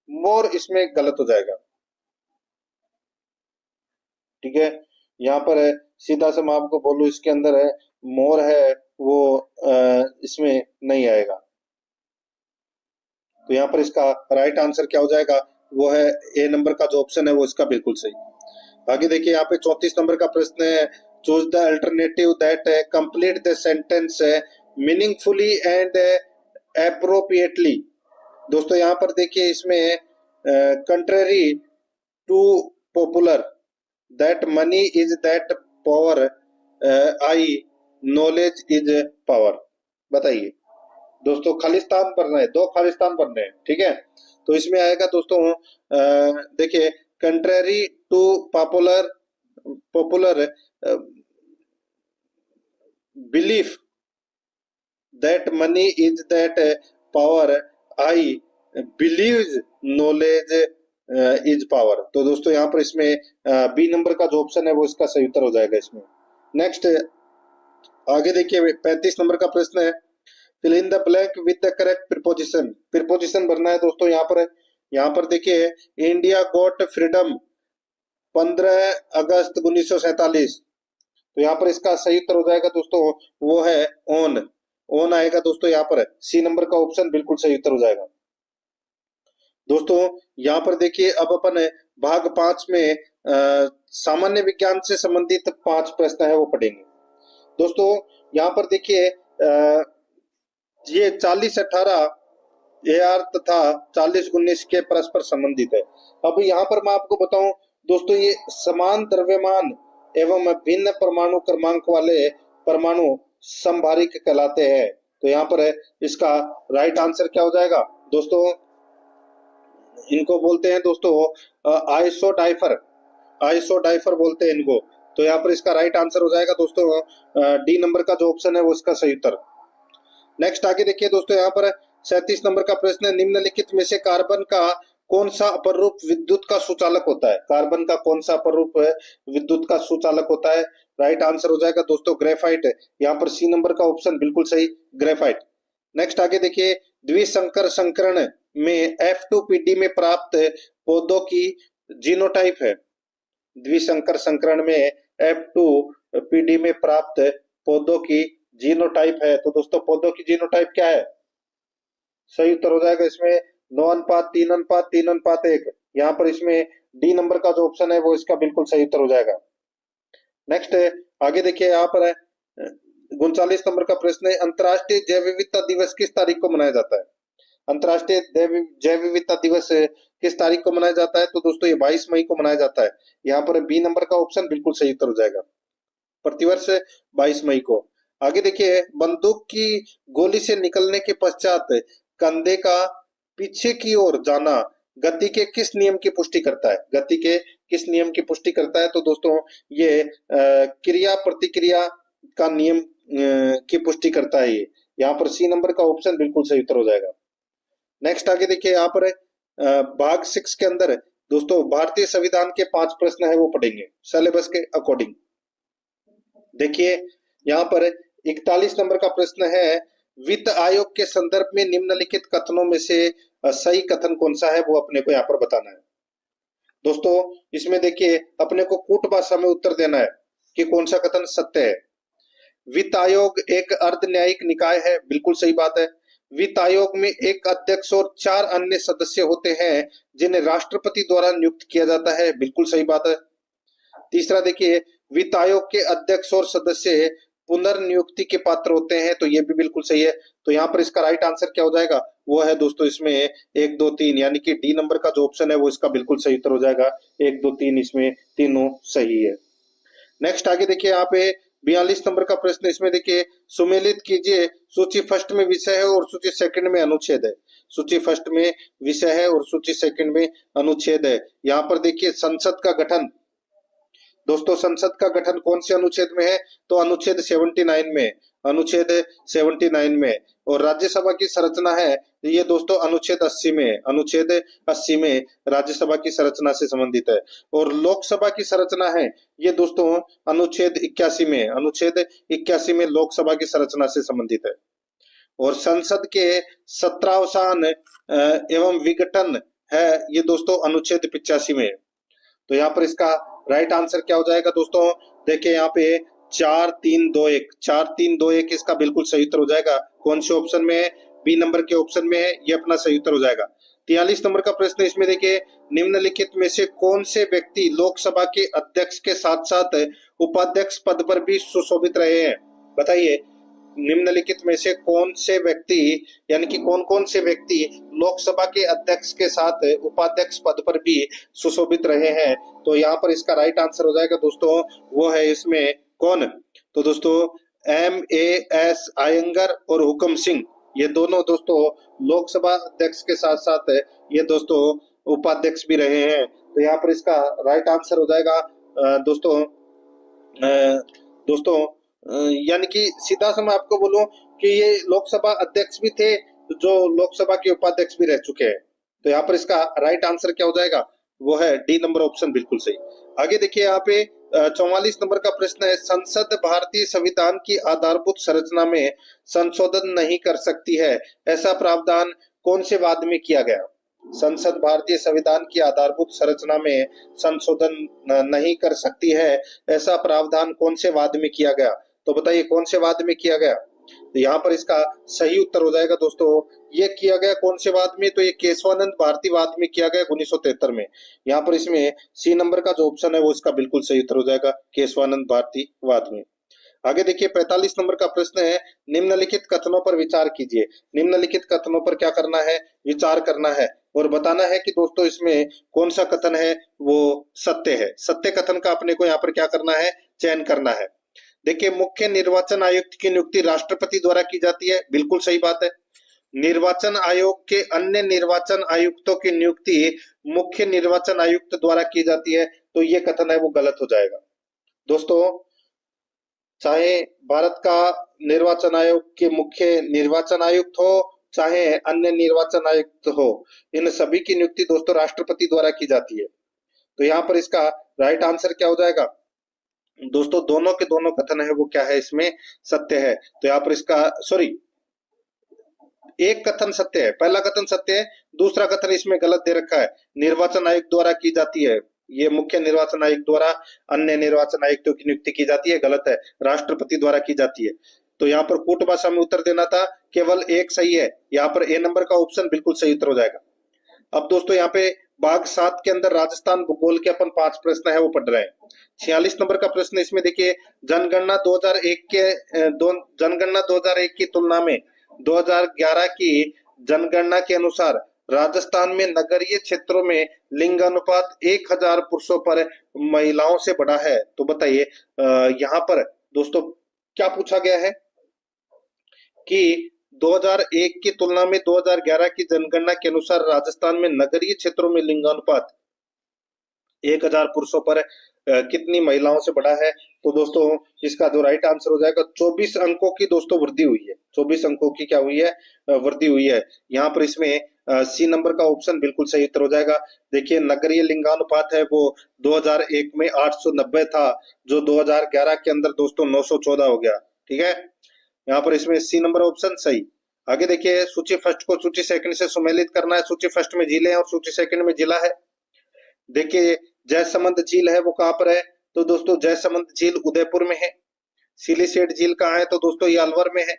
मोर इसमें गलत हो जाएगा। ठीक है, यहाँ पर सीधा से मैं आपको बोलूं, इसके अंदर है मोर है वो इसमें नहीं आएगा। तो यहाँ पर इसका राइट आंसर क्या हो जाएगा? वो है ए नंबर का जो ऑप्शन है वो इसका बिल्कुल सही। आगे देखिए यहाँ पे 34 नंबर का प्रश्न है, choose the alternative that complete the sentence meaningfully and appropriately. दोस्तों यहाँ पर देखिए इसमें contrary to popular, that money is that power, I knowledge is power. बताइए दोस्तों, खालिस्तान भरना है, दो खालिस्तान भरने हैं। ठीक है, तो इसमें आएगा दोस्तों देखिए contrary to popular, popular belief that money is that power, I believe knowledge is power. तो दोस्तों यहाँ पर इसमें बी नंबर का जो ऑप्शन है वो इसका सही उत्तर हो जाएगा इसमें। नेक्स्ट आगे देखिए 35 नंबर का प्रश्न है, fill in the blank with the correct preposition. Preposition भरना है दोस्तों। यहाँ पर देखिए इंडिया गॉट फ्रीडम 15 अगस्त 1947। तो यहाँ पर इसका सही उत्तर हो जाएगा दोस्तों, वो है ऑन। ऑन आएगा दोस्तों, यहाँ पर सी नंबर का ऑप्शन बिल्कुल सही उत्तर हो जाएगा। दोस्तों यहाँ पर देखिए अब अपन भाग 5 में सामान्य विज्ञान से संबंधित 5 प्रश्न है वो पढ़ेंगे। दोस्तों यहाँ पर देखिए ये 40-18 AR तथा 40-19 के परस्पर संबंधित है। अब यहाँ पर मैं आपको बताऊं दोस्तों, ये समान द्रव्यमान एवं भिन्न परमाणु क्रमांक वाले परमाणु समभारिक कहलाते हैं। तो यहाँ पर इसका राइट आंसर क्या हो जाएगा दोस्तों? इनको बोलते हैं दोस्तों आइसोडाइफर, आइसोडाइफर बोलते हैं इनको। तो यहाँ पर इसका राइट आंसर हो जाएगा दोस्तों डी नंबर का जो ऑप्शन है वो इसका सही उत्तर। नेक्स्ट आगे देखिए दोस्तों, यहाँ पर 37 नंबर का प्रश्न है, निम्नलिखित में से कार्बन का कौन सा अपरूप विद्युत का सुचालक होता है? कार्बन का कौन सा अपरूप विद्युत का सुचालक होता है? राइट आंसर हो जाएगा दोस्तों ग्रेफाइट। यहाँ पर सी नंबर का ऑप्शन बिल्कुल सही, ग्रेफाइट। नेक्स्ट आगे देखिए, द्विसंकर संकरण में F2PD में प्राप्त पौधों की जीनोटाइप है। द्विसंकर संकरण में F2PD में प्राप्त पौधों की जीनोटाइप है। तो दोस्तों पौधों की जीनोटाइप क्या है? सही उत्तर हो जाएगा इसमें 9:3:3:1। यहाँ पर इसमें डी नंबर का जो ऑप्शन है वो इसका बिल्कुल सही उत्तर हो जाएगा। नेक्स्ट आगे देखिए, यहाँ पर 39 नंबर का प्रश्न है, अंतर्राष्ट्रीय जैव विविधता दिवस किस तारीख को मनाया जाता है? अंतर्राष्ट्रीय जैव विविधता दिवस किस तारीख को मनाया जाता है? तो दोस्तों ये 22 मई को मनाया जाता है। यहाँ पर बी नंबर का ऑप्शन बिल्कुल सही उत्तर हो जाएगा, प्रतिवर्ष 22 मई को। आगे देखिए, बंदूक की गोली से निकलने के पश्चात कंधे का पीछे की ओर जाना गति के किस नियम की पुष्टि करता है? गति के किस नियम की पुष्टि करता है? तो दोस्तों ये क्रिया प्रतिक्रिया का नियम की पुष्टि करता है। ये यहाँ पर सी नंबर का ऑप्शन बिल्कुल सही उत्तर हो जाएगा। नेक्स्ट आगे देखिए, यहाँ पर भाग 6 के अंदर दोस्तों भारतीय संविधान के 5 प्रश्न है वो पढ़ेंगे सिलेबस के अकॉर्डिंग। देखिए यहाँ पर 41 नंबर का प्रश्न है, वित्त आयोग के संदर्भ में निम्नलिखित कथनों में से सही कथन कौन सा है, वो अपने को यहाँ पर बताना है। दोस्तों इसमें देखिए अपने को कूट भाषा में उत्तर देना है कि कौन सा कथन सत्य है। वित्त आयोग एक अर्ध न्यायिक निकाय है, बिल्कुल सही बात है। वित्त आयोग में एक अध्यक्ष और 4 अन्य सदस्य होते हैं जिन्हें राष्ट्रपति द्वारा नियुक्त किया जाता है, बिल्कुल सही बात है। तीसरा देखिए, वित्त आयोग के अध्यक्ष और सदस्य पुनर्नियुक्ति के पात्र होते हैं, तो ये भी बिल्कुल सही है। तो यहाँ पर इसका राइट आंसर क्या हो जाएगा, वो है दोस्तों इसमें 1 2 3, यानी कि डी नंबर का जो ऑप्शन है वो इसका बिल्कुल सही उत्तर हो जाएगा। 1 2 3 इसमें तीनों सही है। नेक्स्ट आगे देखिए, यहाँ पे 42 नंबर का प्रश्न, इसमें देखिए सुमेलित कीजिए, सूची फर्स्ट में विषय है और सूची सेकंड में अनुच्छेद है। सूची फर्स्ट में विषय है और सूची सेकंड में अनुच्छेद है। यहाँ पर देखिए संसद का गठन, दोस्तों संसद का गठन कौन से अनुच्छेद में है? तो अनुच्छेद 79 में, अनुच्छेद 79 में। और राज्यसभा की संरचना है ये दोस्तों अनुच्छेद 80 में, अनुच्छेद 80 में राज्यसभा की संरचना से संबंधित है। और लोकसभा की संरचना है ये दोस्तों अनुच्छेद 81 में, अनुच्छेद 81 में लोकसभा की संरचना से संबंधित है। और संसद के सत्रावसान एवं विघटन है ये दोस्तों अनुच्छेद 85 में। तो यहाँ पर इसका राइट आंसर क्या हो जाएगा दोस्तों? देखिए यहाँ पे 4 3 2 1, 4 3 2 1 इसका बिल्कुल सही उत्तर हो जाएगा। कौन से ऑप्शन में है? बी नंबर के ऑप्शन में है, ये अपना सही उत्तर हो जाएगा। 43 नंबर का प्रश्न, इसमें देखिए निम्नलिखित में से कौन से व्यक्ति लोकसभा के अध्यक्ष के साथ साथ उपाध्यक्ष पद पर भी सुशोभित रहे हैं? बताइए निम्नलिखित में से कौन से व्यक्ति, यानी कि कौन कौन से व्यक्ति लोकसभा के अध्यक्ष के साथ उपाध्यक्ष पद पर भी सुशोभित रहे हैं? तो यहाँ पर इसका राइट आंसर हो जाएगा दोस्तों, वो है इसमें कौन? तो दोस्तों M.A.S. अयंगर और हुकम सिंह, ये दोनों दोस्तों लोकसभा अध्यक्ष के साथ साथ ये दोस्तों उपाध्यक्ष भी रहे हैं। तो यहाँ पर इसका राइट आंसर हो जाएगा दोस्तों यानी कि सीधा सा मैं आपको बोलूं कि ये लोकसभा अध्यक्ष भी थे जो लोकसभा के उपाध्यक्ष भी रह चुके हैं। तो यहाँ पर इसका राइट आंसर क्या हो जाएगा, वो है डी नंबर ऑप्शन बिल्कुल सही। आगे देखिए यहाँ पे 44 नंबर का प्रश्न है, संसद भारतीय संविधान की आधारभूत संरचना में संशोधन नहीं कर सकती है, ऐसा प्रावधान कौन से वाद में किया गया? संसद भारतीय संविधान की आधारभूत संरचना में संशोधन नहीं कर सकती है, ऐसा प्रावधान कौन से वाद में किया गया? तो बताइए कौन से वाद में किया गया? तो यहाँ पर इसका सही उत्तर हो जाएगा दोस्तों, ये किया गया कौन से वाद में? तो ये केशवानंद भारती वाद में किया गया 1973 में। यहाँ पर इसमें सी नंबर का जो ऑप्शन है वो इसका बिल्कुल सही उत्तर हो जाएगा, केशवानंद भारती वाद में। आगे देखिए 45 नंबर का प्रश्न है, निम्नलिखित कथनों पर विचार कीजिए। निम्नलिखित कथनों पर क्या करना है? विचार करना है और बताना है कि दोस्तों इसमें कौन सा कथन है वो सत्य है। सत्य कथन का अपने को यहाँ पर क्या करना है? चयन करना है। देखिए मुख्य निर्वाचन आयुक्त की नियुक्ति राष्ट्रपति द्वारा की जाती है, बिल्कुल सही बात है। निर्वाचन आयोग के अन्य निर्वाचन आयुक्तों की नियुक्ति मुख्य निर्वाचन आयुक्त द्वारा की जाती है, तो ये कथन है वो गलत हो जाएगा। दोस्तों चाहे भारत का निर्वाचन आयोग के मुख्य निर्वाचन आयुक्त हो चाहे अन्य निर्वाचन आयुक्त हो, इन सभी की नियुक्ति दोस्तों राष्ट्रपति द्वारा की जाती है। तो यहाँ पर इसका राइट आंसर क्या हो जाएगा दोस्तों? दोनों के दोनों कथन है वो क्या है? इसमें सत्य है। तो यहाँ पर इसका एक कथन सत्य है, पहला कथन सत्य है, दूसरा कथन इसमें गलत दे रखा है, निर्वाचन आयुक्त द्वारा की जाती है, ये मुख्य निर्वाचन आयुक्त द्वारा अन्य निर्वाचन आयुक्तों की नियुक्ति की जाती है, गलत है, राष्ट्रपति द्वारा की जाती है। तो यहाँ पर कूट भाषा में उत्तर देना था, केवल एक सही है, यहाँ पर ए नंबर का ऑप्शन बिल्कुल सही उत्तर हो जाएगा। अब दोस्तों यहाँ पे भाग 7 के अंदर राजस्थान भूगोल के अपन 5 प्रश्न है वो पढ़ रहे हैं। 46 नंबर का प्रश्न इसमें देखिए, जनगणना 2001 जनगणना 2001 की तुलना में 2011 की जनगणना के अनुसार राजस्थान में नगरीय क्षेत्रों में लिंग अनुपात 1000 पुरुषों पर महिलाओं से बढ़ा है। तो बताइए यहाँ पर दोस्तों क्या पूछा गया है कि 2001 की तुलना में 2011 की जनगणना के अनुसार राजस्थान में नगरीय क्षेत्रों में लिंगानुपात 1000 पुरुषों पर कितनी महिलाओं से बढ़ा है। तो दोस्तों इसका जो राइट आंसर हो जाएगा 24 अंकों की दोस्तों वृद्धि हुई है। 24 अंकों की क्या हुई है, वृद्धि हुई है। यहाँ पर इसमें सी नंबर का ऑप्शन बिल्कुल सही उत्तर हो जाएगा। देखिए नगरीय लिंगानुपात है वो 2001 में 890 था, जो 2011 के अंदर दोस्तों 914 हो गया। ठीक है, यहाँ पर इसमें सी नंबर ऑप्शन सही। आगे देखिए, सूची फर्स्ट को सूची सेकंड से सुमेलित करना है। सूची फर्स्ट में जिले हैं और सूची सेकंड में जिला है। देखिए जयसमंद झील है वो कहाँ पर है, तो दोस्तों जयसमंद झील उदयपुर में है। सिलीसेट झील कहाँ है, तो दोस्तों ये अलवर में है।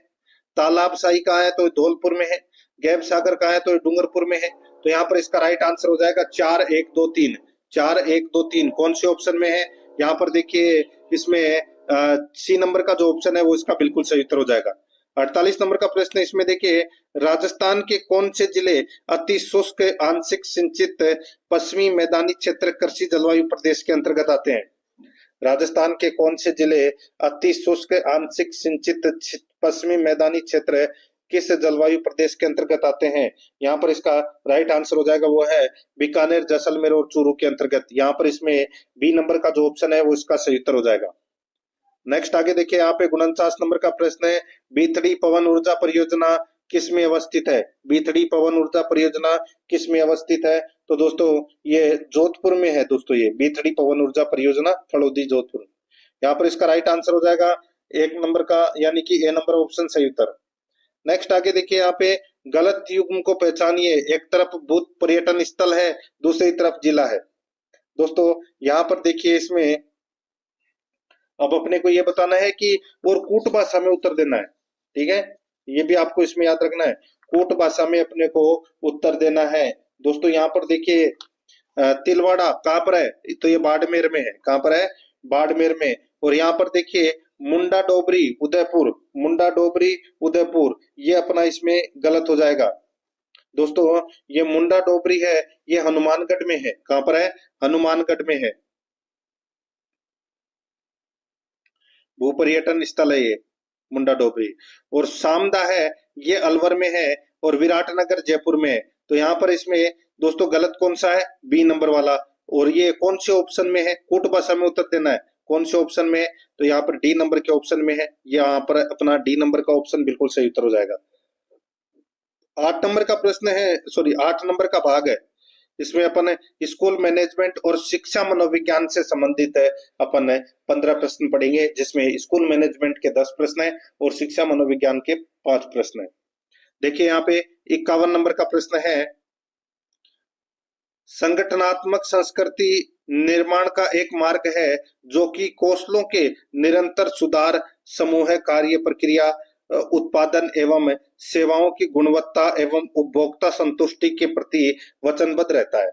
तालाब शाही कहाँ है, तो धौलपुर में है। गैब सागर कहाँ है, तो डूंगरपुर में है। तो यहाँ पर इसका राइट आंसर हो जाएगा 4 1 2 3। 4 1 2 3 कौन से ऑप्शन में है, यहाँ पर देखिए इसमें सी नंबर का जो ऑप्शन है वो इसका बिल्कुल सही उत्तर हो जाएगा। 48 नंबर का प्रश्न इसमें देखिए, राजस्थान के कौन से जिले अति शुष्क आंशिक सिंचित पश्चिमी मैदानी क्षेत्र कृषि जलवायु प्रदेश के अंतर्गत आते हैं। राजस्थान के कौन से जिले अति शुष्क आंशिक सिंचित पश्चिमी मैदानी क्षेत्र किस जलवायु प्रदेश के अंतर्गत आते हैं। यहाँ पर इसका राइट आंसर हो जाएगा वो है बीकानेर, जैसलमेर और चूरू के अंतर्गत। यहाँ पर इसमें बी नंबर का जो ऑप्शन है वो इसका सही उत्तर हो जाएगा। नेक्स्ट आगे देखिए, यहाँ पे 49 नंबर का प्रश्न है, बीथड़ी पवन ऊर्जा परियोजना किस में अवस्थित है। बीथड़ी पवन ऊर्जा परियोजना किस में अवस्थित है, तो दोस्तों ये जोधपुर में है। दोस्तों ये बीथड़ी पवन ऊर्जा परियोजना फड़ौदी जोधपुर। यहाँ पर इसका राइट आंसर हो जाएगा 1 नंबर का, यानी कि ए नंबर ऑप्शन सही उत्तर। नेक्स्ट आगे देखिए, यहाँ पे गलत युग्म को पहचानिए। एक तरफ भूत पर्यटन स्थल है, दूसरी तरफ जिला है। दोस्तों यहाँ पर देखिए, इसमें अब अपने को ये बताना है कि और कूट भाषा में उत्तर देना है। ठीक है, ये भी आपको इसमें याद रखना है, कूट भाषा में अपने को उत्तर देना है। दोस्तों यहाँ पर देखिए तिलवाड़ा कहाँ पर है, तो ये बाड़मेर में है। कहाँ पर है, बाड़मेर में। और यहाँ पर देखिए मुंडा डोबरी उदयपुर, मुंडा डोबरी उदयपुर, ये अपना इसमें गलत हो जाएगा। दोस्तों ये मुंडा डोबरी है, ये हनुमानगढ़ में है। कहाँ पर है, हनुमानगढ़ में है। भू पर्यटन स्थल है ये मुंडा डोबरी। और सामदा है ये अलवर में है, और विराटनगर जयपुर में है। तो यहाँ पर इसमें दोस्तों गलत कौन सा है, बी नंबर वाला। और ये कौन से ऑप्शन में है, कूट भाषा में उत्तर देना है, कौन से ऑप्शन में है, तो यहाँ पर डी नंबर के ऑप्शन में है। यहाँ पर अपना डी नंबर का ऑप्शन बिल्कुल सही उत्तर हो जाएगा। 8 नंबर का प्रश्न है, सॉरी 8 नंबर का भाग है। इसमें अपन स्कूल मैनेजमेंट और शिक्षा मनोविज्ञान से संबंधित है अपन 15 प्रश्न पढ़ेंगे, जिसमें स्कूल मैनेजमेंट के 10 प्रश्न है और शिक्षा मनोविज्ञान के 5 प्रश्न है। देखिए यहाँ पे 51 नंबर का प्रश्न है, संगठनात्मक संस्कृति निर्माण का एक मार्ग है जो कि कौशलों के निरंतर सुधार, समूह कार्य प्रक्रिया, उत्पादन एवं सेवाओं की गुणवत्ता एवं उपभोक्ता संतुष्टि के प्रति वचनबद्ध रहता है।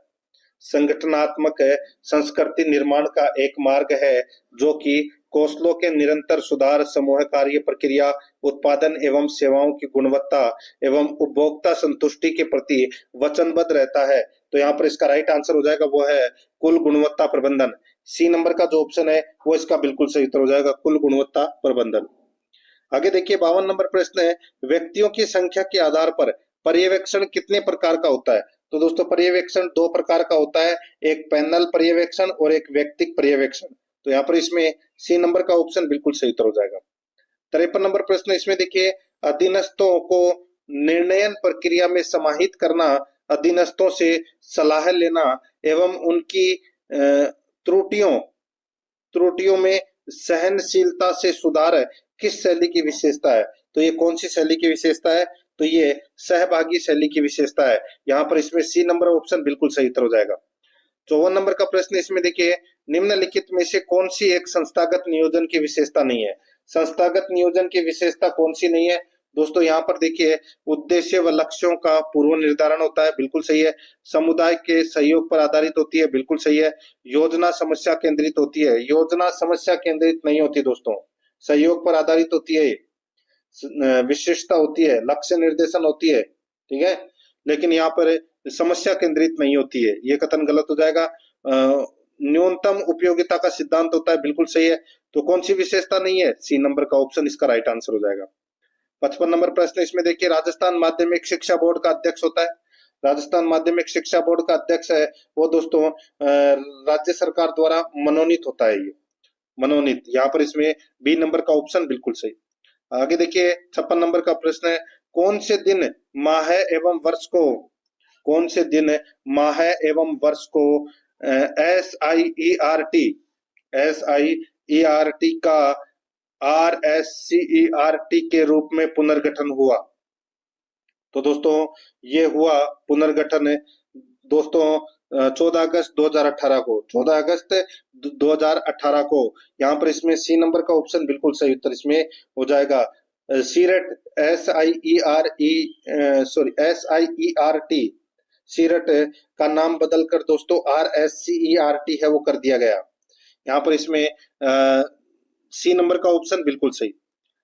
संगठनात्मक संस्कृति निर्माण का एक मार्ग है जो कि कौशलों के निरंतर सुधार, समूह कार्य प्रक्रिया, उत्पादन एवं सेवाओं की गुणवत्ता एवं उपभोक्ता संतुष्टि के प्रति वचनबद्ध रहता है। तो यहाँ पर इसका राइट आंसर हो जाएगा वो है कुल गुणवत्ता प्रबंधन। सी नंबर का जो ऑप्शन है वो इसका बिल्कुल सही उत्तर हो जाएगा, कुल गुणवत्ता प्रबंधन। आगे देखिए 52 नंबर प्रश्न है, व्यक्तियों की संख्या के आधार पर पर्यवेक्षण कितने प्रकार का होता है। तो दोस्तों पर्यवेक्षण 2 प्रकार का होता है, एक पैनल पर्यवेक्षण और एक व्यक्तिक पर्यवेक्षण। तो यहाँ पर इसमें सी नंबर का ऑप्शन बिल्कुल सही उत्तर हो जाएगा। 53 नंबर प्रश्न इसमें देखिए, अधीनस्थों को निर्णयन प्रक्रिया में समाहित करना, अधीनस्थों से सलाह लेना एवं उनकी त्रुटियों में सहनशीलता से सुधार किस शैली की विशेषता है। तो ये कौन सी शैली की विशेषता है, तो ये सहभागी शैली की विशेषता है। यहाँ पर इसमें सी नंबर ऑप्शन बिल्कुल सही उत्तर हो जाएगा। 54 नंबर का प्रश्न इसमें देखिए, निम्नलिखित में से कौन सी एक संस्थागत नियोजन की विशेषता नहीं है। संस्थागत नियोजन की विशेषता कौन सी नहीं है, दोस्तों यहाँ पर देखिए, उद्देश्य व लक्ष्यों का पूर्व निर्धारण होता है, बिल्कुल सही है। समुदाय के सहयोग पर आधारित होती है, बिल्कुल सही है। योजना समस्या केंद्रित होती है, योजना समस्या केंद्रित नहीं होती दोस्तों, सहयोग पर आधारित होती है। विशिष्टता होती है, लक्ष्य निर्देशन होती है, ठीक है, लेकिन यहाँ पर समस्या केंद्रित नहीं होती है, ये कथन गलत हो जाएगा। न्यूनतम उपयोगिता का सिद्धांत होता है, बिल्कुल सही है। तो कौन सी विशेषता नहीं है? सी नंबर का ऑप्शन इसका राइट आंसर हो जाएगा। 55 नंबर प्रश्न इसमें देखिए, राजस्थान माध्यमिक शिक्षा बोर्ड का अध्यक्ष होता है। राजस्थान माध्यमिक शिक्षा बोर्ड का अध्यक्ष है वो दोस्तों राज्य सरकार द्वारा मनोनीत होता है, ये मनोनीत। यहाँ पर इसमें बी नंबर का ऑप्शन बिल्कुल सही। आगे देखिए 56 नंबर का प्रश्न है, कौन से दिन माह एवं वर्ष को, कौन से दिन माह एवं वर्ष को SIERT का RSCERT के रूप में पुनर्गठन हुआ? तो दोस्तों ये हुआ पुनर्गठन दोस्तों 14 अगस्त 2018 को, 14 अगस्त 2018 को। यहाँ पर इसमें सी नंबर का ऑप्शन बिल्कुल सही उत्तर इसमें हो जाएगा। सीरेट SIERT सीरेट का नाम बदलकर दोस्तों RSCERT है वो कर दिया गया। यहाँ पर इसमें सी नंबर का ऑप्शन बिल्कुल सही।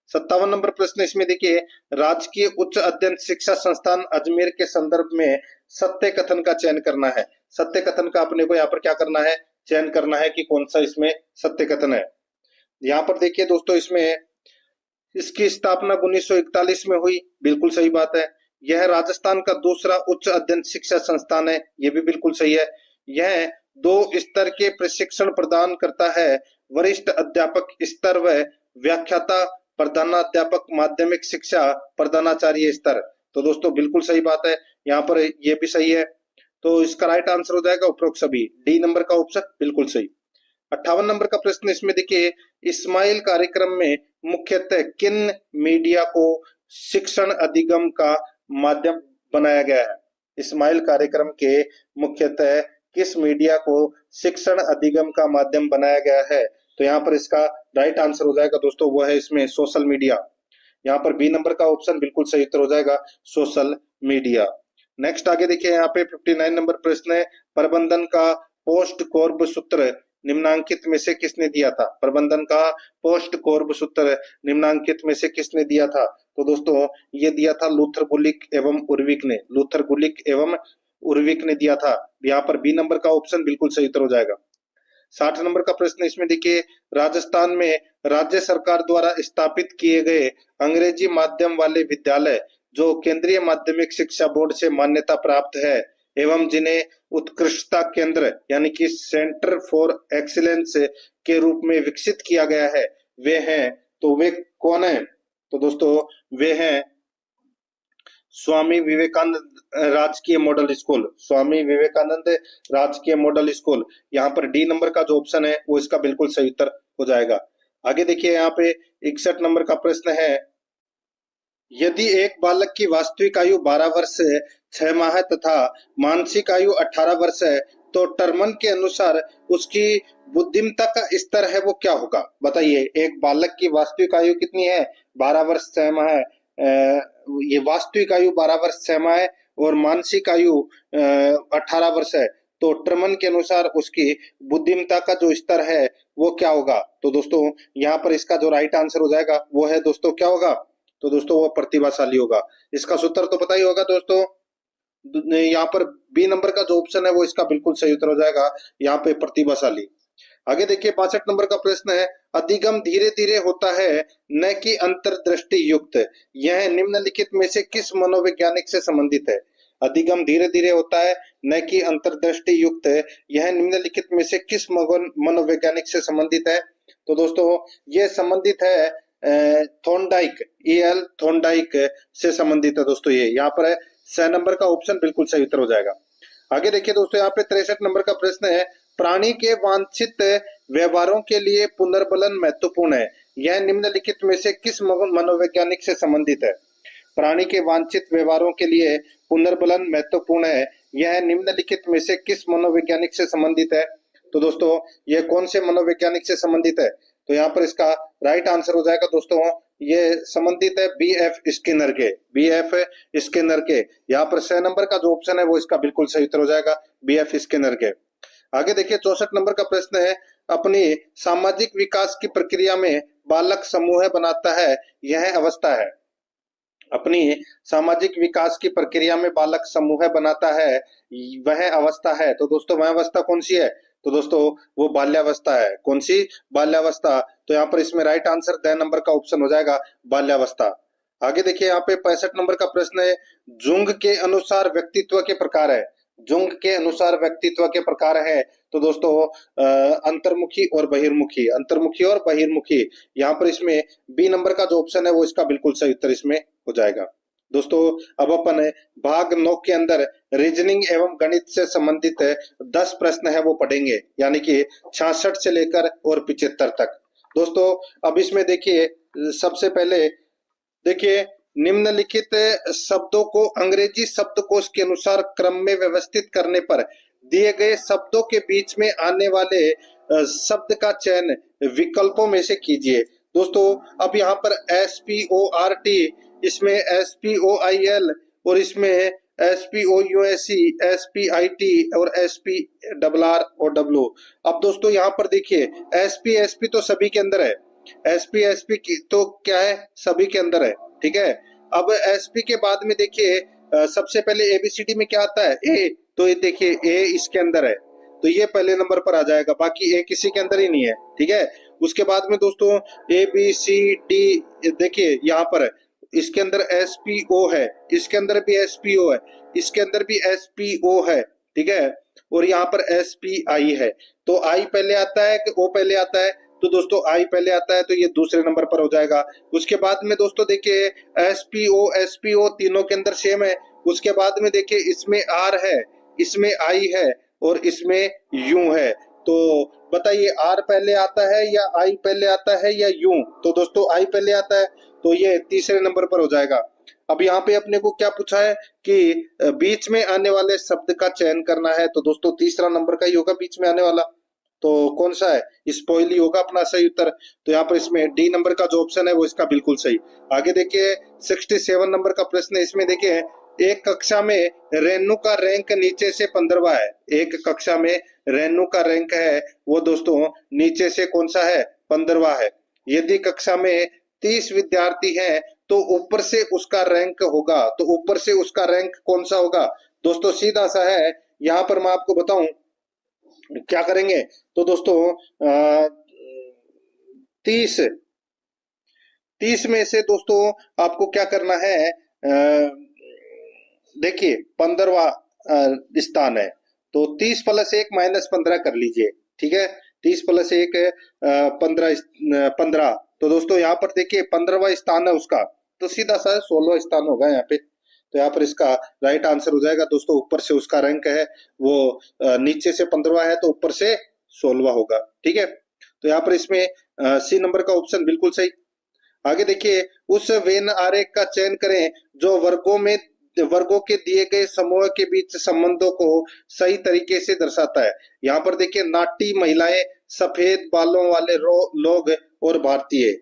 57 नंबर प्रश्न इसमें देखिए, राजकीय उच्च अध्ययन शिक्षा संस्थान अजमेर के संदर्भ में सत्य कथन का चयन करना है। सत्य कथन का अपने को यहाँ पर क्या करना है? चयन करना है कि कौन सा इसमें सत्य कथन है। यहाँ पर देखिए दोस्तों, इसमें इसकी स्थापना 1941 में हुई, बिल्कुल सही बात है। यह राजस्थान का दूसरा उच्च अध्ययन शिक्षा संस्थान है, ये भी बिल्कुल सही है। यह 2 स्तर के प्रशिक्षण प्रदान करता है, वरिष्ठ अध्यापक स्तर व व्याख्याता प्रधानाध्यापक माध्यमिक शिक्षा प्रधानाचार्य स्तर। तो दोस्तों बिल्कुल सही बात है, यहाँ पर ये भी सही है। तो इसका राइट आंसर हो जाएगा उपरोक्त सभी, डी नंबर का ऑप्शन बिल्कुल सही। 58 नंबर का प्रश्न इसमें देखिए, इस्माइल कार्यक्रम में मुख्यतः किन मीडिया को शिक्षण अधिगम का माध्यम बनाया गया है? इस्माइल कार्यक्रम के मुख्यतः किस मीडिया को शिक्षण अधिगम का माध्यम बनाया गया है? तो यहाँ पर इसका राइट आंसर हो जाएगा दोस्तों, वो है इसमें सोशल मीडिया। यहाँ पर बी नंबर का ऑप्शन बिल्कुल सही उत्तर हो जाएगा, सोशल मीडिया। नेक्स्ट आगे देखिए, यहाँ पे 59 नंबर प्रश्न है, प्रबंधन का पोस्ट कोर्ब सूत्र निम्नांकित में से किसने दिया था? प्रबंधन का पोस्ट कोर्ब सूत्र निम्नांकित में से किसने दिया था? तो दोस्तों ये दिया था लूथर गुलिक एवं उर्विक ने, लूथर गुलिक एवं उर्विक ने दिया था। यहाँ पर बी नंबर का ऑप्शन बिल्कुल सही उत्तर हो जाएगा। 60 नंबर का प्रश्न इसमें देखिए, राजस्थान में राज्य सरकार द्वारा स्थापित किए गए अंग्रेजी माध्यम वाले विद्यालय जो केंद्रीय माध्यमिक शिक्षा बोर्ड से मान्यता प्राप्त है एवं जिन्हें उत्कृष्टता केंद्र यानी कि सेंटर फॉर एक्सीलेंस के रूप में विकसित किया गया है, वे हैं, तो वे कौन है? तो दोस्तों वे हैं स्वामी विवेकानंद राजकीय मॉडल स्कूल, स्वामी विवेकानंद राजकीय मॉडल स्कूल। यहाँ पर डी नंबर का जो ऑप्शन है वो इसका बिल्कुल सही उत्तर हो जाएगा। आगे देखिए, यहाँ पे 61 नंबर का प्रश्न है, यदि एक बालक की वास्तविक आयु 12 वर्ष 6 माह तथा मानसिक आयु 18 वर्ष है तो टर्मन के अनुसार उसकी बुद्धिमत्ता का स्तर है वो क्या होगा? बताइए, एक बालक की वास्तविक आयु कितनी है? 12 वर्ष 6 माह है। ये वास्तविक आयु 12 वर्ष 6 माह है और मानसिक आयु 18 वर्ष है, तो टर्मन के अनुसार उसकी बुद्धिमत्ता का जो स्तर है वो क्या होगा? तो दोस्तों यहाँ पर इसका जो राइट आंसर हो जाएगा वो है दोस्तों क्या होगा? तो दोस्तों वो प्रतिभाशाली होगा। इसका सूत्र तो पता ही होगा दोस्तों, यहाँ पर बी नंबर का जो ऑप्शन है वो इसका बिल्कुल सही उत्तर हो जाएगा, यहाँ पे प्रतिभाशाली। आगे देखिए 62 नंबर का प्रश्न है, अधिगम धीरे धीरे होता है न कि अंतर्दृष्टि युक्त, यह निम्नलिखित में से किस मनोवैज्ञानिक से संबंधित है? अधिगम धीरे धीरे होता है न कि अंतर्दृष्टि युक्त, यह निम्नलिखित में से किस मनोवैज्ञानिक से संबंधित है? तो दोस्तों ये संबंधित है थॉर्नडाइक, EL थॉर्नडाइक से संबंधित है दोस्तों ये। यहाँ पर है 6 नंबर का ऑप्शन बिल्कुल सही उत्तर हो जाएगा। आगे देखिए दोस्तों, यहाँ पे 63 नंबर का प्रश्न है, प्राणी के वांछित व्यवहारों के लिए पुनर्बलन महत्वपूर्ण है, यह निम्नलिखित में से किस मनोवैज्ञानिक से संबंधित है? प्राणी के वांछित व्यवहारों के लिए पुनर्बलन महत्वपूर्ण है, यह निम्नलिखित में से किस मनोवैज्ञानिक से संबंधित है? तो दोस्तों यह कौन से मनोवैज्ञानिक से संबंधित है? तो यहाँ पर इसका राइट आंसर हो जाएगा दोस्तों ये संबंधित है बीएफ स्किनर के, बीएफ स्किनर के। यहाँ पर 6 नंबर का जो ऑप्शन है वो इसका बिल्कुल सही उत्तर हो जाएगा, बीएफ स्किनर के। आगे देखिए 64 नंबर का प्रश्न है, अपनी सामाजिक विकास की प्रक्रिया में बालक समूह बनाता है, यह अवस्था है। अपनी सामाजिक विकास की प्रक्रिया में बालक समूह बनाता है, वह अवस्था है। तो दोस्तों वह अवस्था कौन सी है? तो दोस्तों वो बाल्यावस्था है। कौन सी? बाल्यावस्था। तो यहाँ पर इसमें राइट आंसर द नंबर का ऑप्शन हो जाएगा, बाल्यावस्था। आगे देखिए यहाँ पे 65 नंबर का प्रश्न है, जुंग के अनुसार व्यक्तित्व के प्रकार है। जुंग के अनुसार व्यक्तित्व के प्रकार है। तो दोस्तों अंतर्मुखी और बहिर्मुखी, अंतर्मुखी और बहिर्मुखी। यहाँ पर इसमें बी नंबर का जो ऑप्शन है वो इसका बिल्कुल सही उत्तर इसमें हो जाएगा। दोस्तों अब अपन भाग 9 के अंदर रीजनिंग एवं गणित से संबंधित 10 प्रश्न है वो पढ़ेंगे, यानी कि 66 से लेकर और 75 तक। दोस्तों अब इसमें देखिए सबसे पहले देखिए, निम्नलिखित शब्दों को अंग्रेजी शब्दकोश के अनुसार क्रम में व्यवस्थित करने पर दिए गए शब्दों के बीच में आने वाले शब्द का चयन विकल्पों में से कीजिए। दोस्तों अब यहाँ पर SPORT, इसमें SPOIL और इसमें SPOUSE, SPIT और SPRROW। अब दोस्तों यहाँ पर देखिए SP तो सभी के अंदर है, SP की तो क्या है, सभी के अंदर है, ठीक है। अब SP के बाद में देखिए सबसे पहले ABCD में क्या आता है, A। तो ये देखिए A इसके अंदर है, तो ये पहले नंबर पर आ जाएगा, बाकी A किसी के अंदर ही नहीं है, ठीक है। उसके बाद में दोस्तों ABCD देखिए यहाँ पर है, इसके अंदर SPO है, इसके अंदर भी SPO है, इसके अंदर भी SPO है, ठीक है। और यहाँ पर SPI है। तो I पहले आता है कि O पहले आता है? तो दोस्तों I पहले आता है, तो ये दूसरे नंबर पर हो जाएगा। उसके बाद में दोस्तों देखिए SPO तीनों के अंदर सेम है। उसके बाद में देखिए इसमें R है, इसमें I है और इसमें U है। तो बताइए R पहले आता है या I पहले आता है या U? तो दोस्तों I पहले आता है, तो ये तीसरे नंबर पर हो जाएगा। अब यहाँ पे अपने को क्या पूछा है कि बीच में आने वाले शब्द का चयन करना है, तो दोस्तों तीसरा नंबर का ही होगा बीच में आने वाला। तो कौन सा है? स्पॉइल ही होगा अपना सही उत्तर। तो यहाँ पर इसमें डी नंबर का जो ऑप्शन है वो इसका बिल्कुल सही। आगे देखिए 67 नंबर का प्रश्न है, इसमें देखिए एक कक्षा में रेनू का रैंक नीचे से 15वां है। एक कक्षा में रेनू का रैंक है वो दोस्तों नीचे से कौन सा है? 15वां है। यदि कक्षा में 30 विद्यार्थी हैं तो ऊपर से उसका रैंक होगा, तो ऊपर से उसका रैंक कौन सा होगा? दोस्तों सीधा सा है, यहाँ पर मैं आपको बताऊं क्या करेंगे। तो दोस्तों 30 में से दोस्तों आपको क्या करना है, देखिए 15वां स्थान है, तो 30 + 1 - 15 कर लीजिए, ठीक है। 30 + 1 15। तो दोस्तों यहाँ पर देखिए 15वां स्थान है उसका, तो सीधा सा 16वां स्थान होगा यहाँ पे। तो यहाँ पर इसका राइट आंसर हो जाएगा दोस्तों, ऊपर से उसका रैंक है वो नीचे से 15वां है, तो ऊपर से 16वां होगा, ठीक है। तो यहाँ पर इसमें सी नंबर का ऑप्शन बिल्कुल सही। आगे देखिए उस वेन आरेख का चयन करें जो वर्गों के दिए गए समूह के बीच संबंधों को सही तरीके से दर्शाता है। यहाँ पर देखिए नाटी महिलाएं, सफेद बालों वाले लोग और भारतीय।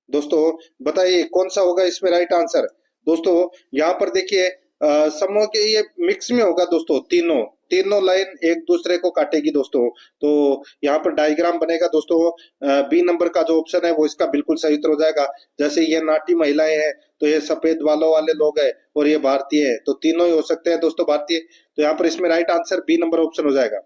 दोस्तों बताइए कौन सा होगा इसमें राइट आंसर? दोस्तों यहाँ पर देखिए समूह के ये मिक्स में होगा दोस्तों, तीनों लाइन एक दूसरे को काटेगी दोस्तों। तो यहाँ पर डायग्राम बनेगा दोस्तों, बी नंबर का जो ऑप्शन है वो इसका बिल्कुल सही उत्तर हो जाएगा। जैसे ये नाटी महिलाएं हैं, तो ये सफेद बालों वाले लोग हैं और ये भारतीय है, तो तीनों ही हो सकते हैं दोस्तों भारतीय। तो यहाँ पर इसमें right answer B number option हो जाएगा।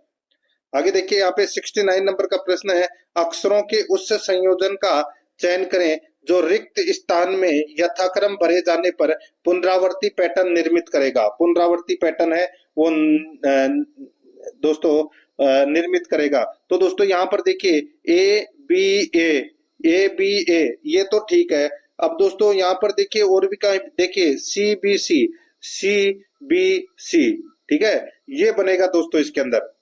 आगे देखिए यहाँ पे 69 नंबर का प्रश्न है, अक्षरों के उस संयोजन का चयन करें जो रिक्त स्थान में यथाक्रम भरे जाने पर पुनरावर्ती पैटर्न निर्मित करेगा। पुनरावर्ती पैटर्न है वो दोस्तों निर्मित करेगा। तो दोस्तों यहाँ पर देखिए ए बी ए ये तो ठीक है। अब दोस्तों यहाँ पर देखिए और भी कहीं देखिए सी बी सी, ठीक है, ये बनेगा दोस्तों इसके अंदर,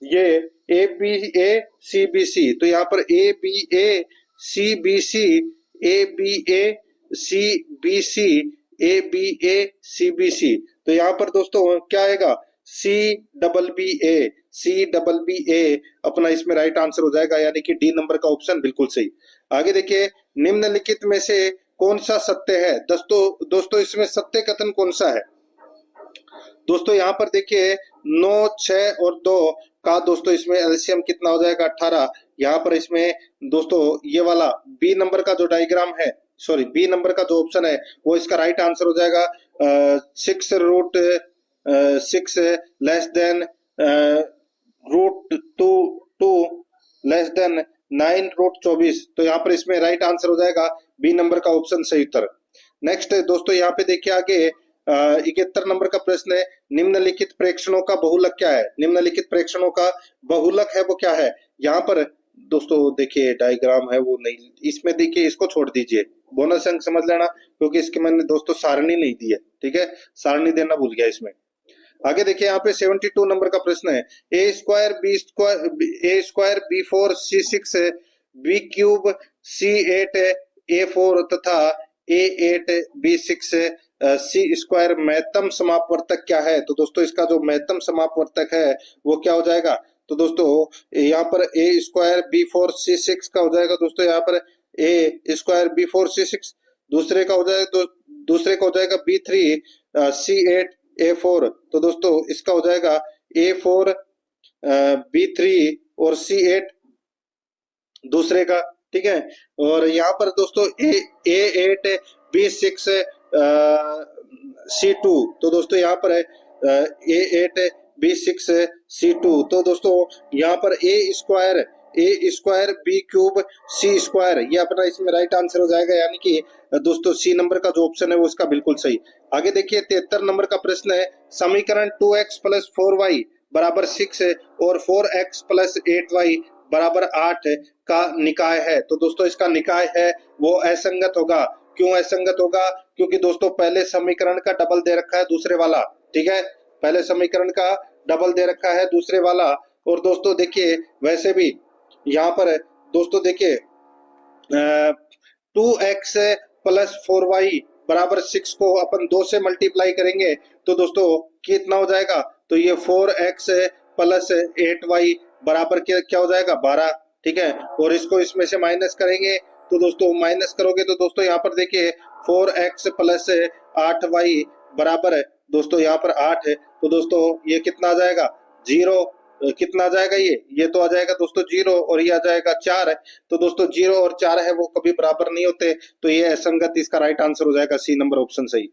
ये ABACBC। तो यहाँ पर ABACBC, ABACBC, ABACBC। तो यहाँ पर दोस्तों क्या आएगा? CBBA अपना इसमें राइट आंसर हो जाएगा, यानी कि डी नंबर का ऑप्शन बिल्कुल सही। आगे देखिए निम्नलिखित में से कौन सा सत्य है? दोस्तों इसमें सत्य कथन कौन सा है? दोस्तों यहाँ पर देखिए 9, 6 और 2 का दोस्तों इसमें एलसीएम कितना हो जाएगा? 18। यहाँ पर इसमें दोस्तों ये वाला बी नंबर का जो डायग्राम है, सॉरी बी नंबर का जो ऑप्शन है वो इसका राइट आंसर हो जाएगा। 6 लेस देन √2 लेस देन 9 √24। तो यहाँ पर इसमें राइट आंसर हो जाएगा बी नंबर का ऑप्शन सही उत्तर। नेक्स्ट दोस्तों यहाँ पे देखिए आगे 71 नंबर का प्रश्न है, निम्नलिखित प्रेक्षणों का बहुलक क्या है? निम्नलिखित प्रेक्षणों का बहुलक है वो क्या है? यहाँ पर दोस्तों देखिए डायग्राम है वो नहीं, इसमें देखिए इसको छोड़ दीजिए, बोनस अंक समझ लेना, क्योंकि इसके मैंने दोस्तों सारणी नहीं दी है, ठीक है, सारणी देना भूल गया इसमें। आगे देखिए यहाँ पे 72 नंबर का प्रश्न है, a² b4 c6 b³ c8 a4 तथा a8 b6 c² महत्तम समापवर्तक क्या है? तो दोस्तों इसका जो महत्तम समापवर्तक है वो क्या हो जाएगा? तो दोस्तों यहाँ पर a² b4 c6 का हो जाएगा दोस्तों यहाँ पर a² b4 c6, दूसरे का हो जाएगा b3 c8 a4। तो दोस्तों इसका हो जाएगा a4 b3 और c8 दूसरे का, ठीक है। और यहाँ पर दोस्तों a8 b6 c2, तो दोस्तों यहाँ पर है a8 b6 c2। तो दोस्तों यहाँ पर a² b³ c², ये अपना इसमें राइट आंसर हो जाएगा, यानी कि दोस्तों सी नंबर का जो ऑप्शन है वो इसका बिल्कुल सही। आगे देखिए 73 नंबर का प्रश्न है, समीकरण 2x + 4y = 6 और 4x + 8y = 8 का निकाय है। तो दोस्तों इसका निकाय है वो असंगत होगा। क्यों असंगत होगा? क्योंकि दोस्तों पहले समीकरण का डबल दे रखा है दूसरे वाला, ठीक है, पहले समीकरण का डबल दे रखा है दूसरे वाला। और दोस्तों देखिए वैसे भी यहाँ पर दोस्तों देखिए 2x + 4y = 6 को अपन 2 से मल्टीप्लाई करेंगे तो दोस्तों कितना हो जाएगा? तो ये 4x + 8y बराबर क्या हो जाएगा? 12, ठीक है। और इसको इसमें से माइनस करेंगे तो दोस्तों माइनस करोगे तो दोस्तों यहाँ पर देखिए 4x + 8y बराबर दोस्तों यहाँ पर 8 है। तो दोस्तों ये कितना आ जाएगा? 0। कितना आ जाएगा? ये तो आ जाएगा दोस्तों 0 और ये आ जाएगा 4 है। तो दोस्तों 0 और 4 है वो कभी बराबर नहीं होते, तो ये असंगत, इसका राइट आंसर हो जाएगा सी नंबर ऑप्शन सही।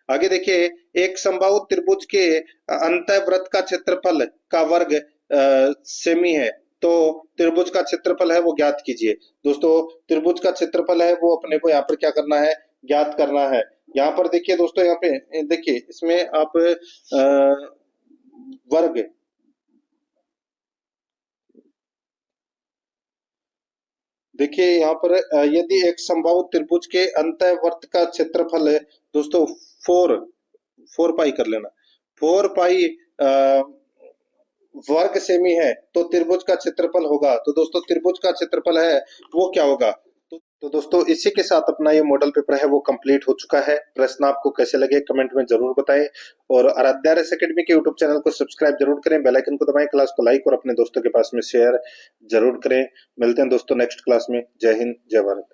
आगे देखिए एक समबाहु त्रिभुज के अंतःवृत्त का क्षेत्रफल का वर्ग सेमी है, तो त्रिभुज का क्षेत्रफल है वो ज्ञात कीजिए। दोस्तों त्रिभुज का क्षेत्रफल है वो अपने को यहाँ पर क्या करना है? ज्ञात करना है। यहाँ पर देखिए दोस्तों, यहाँ पे देखिए इसमें आप वर्ग देखिए यहाँ पर यदि एक समबाहु त्रिभुज के अंतःवृत्त का क्षेत्रफल है दोस्तों 4 पाई कर लेना, 4 पाई वर्ग सेमी है तो त्रिभुज का क्षेत्रफल होगा। तो दोस्तों त्रिभुज का क्षेत्रफल है वो क्या होगा? तो दोस्तों इसी के साथ अपना ये मॉडल पेपर है वो कंप्लीट हो चुका है। प्रश्न आपको कैसे लगे कमेंट में जरूर बताएं और आराध्या RS अकेडमी के यूट्यूब चैनल को सब्सक्राइब जरूर करें, बेल आइकन को दबाएं, क्लास को लाइक और अपने दोस्तों के पास में शेयर जरूर करें। मिलते हैं दोस्तों नेक्स्ट क्लास में। जय हिंद, जय भारत।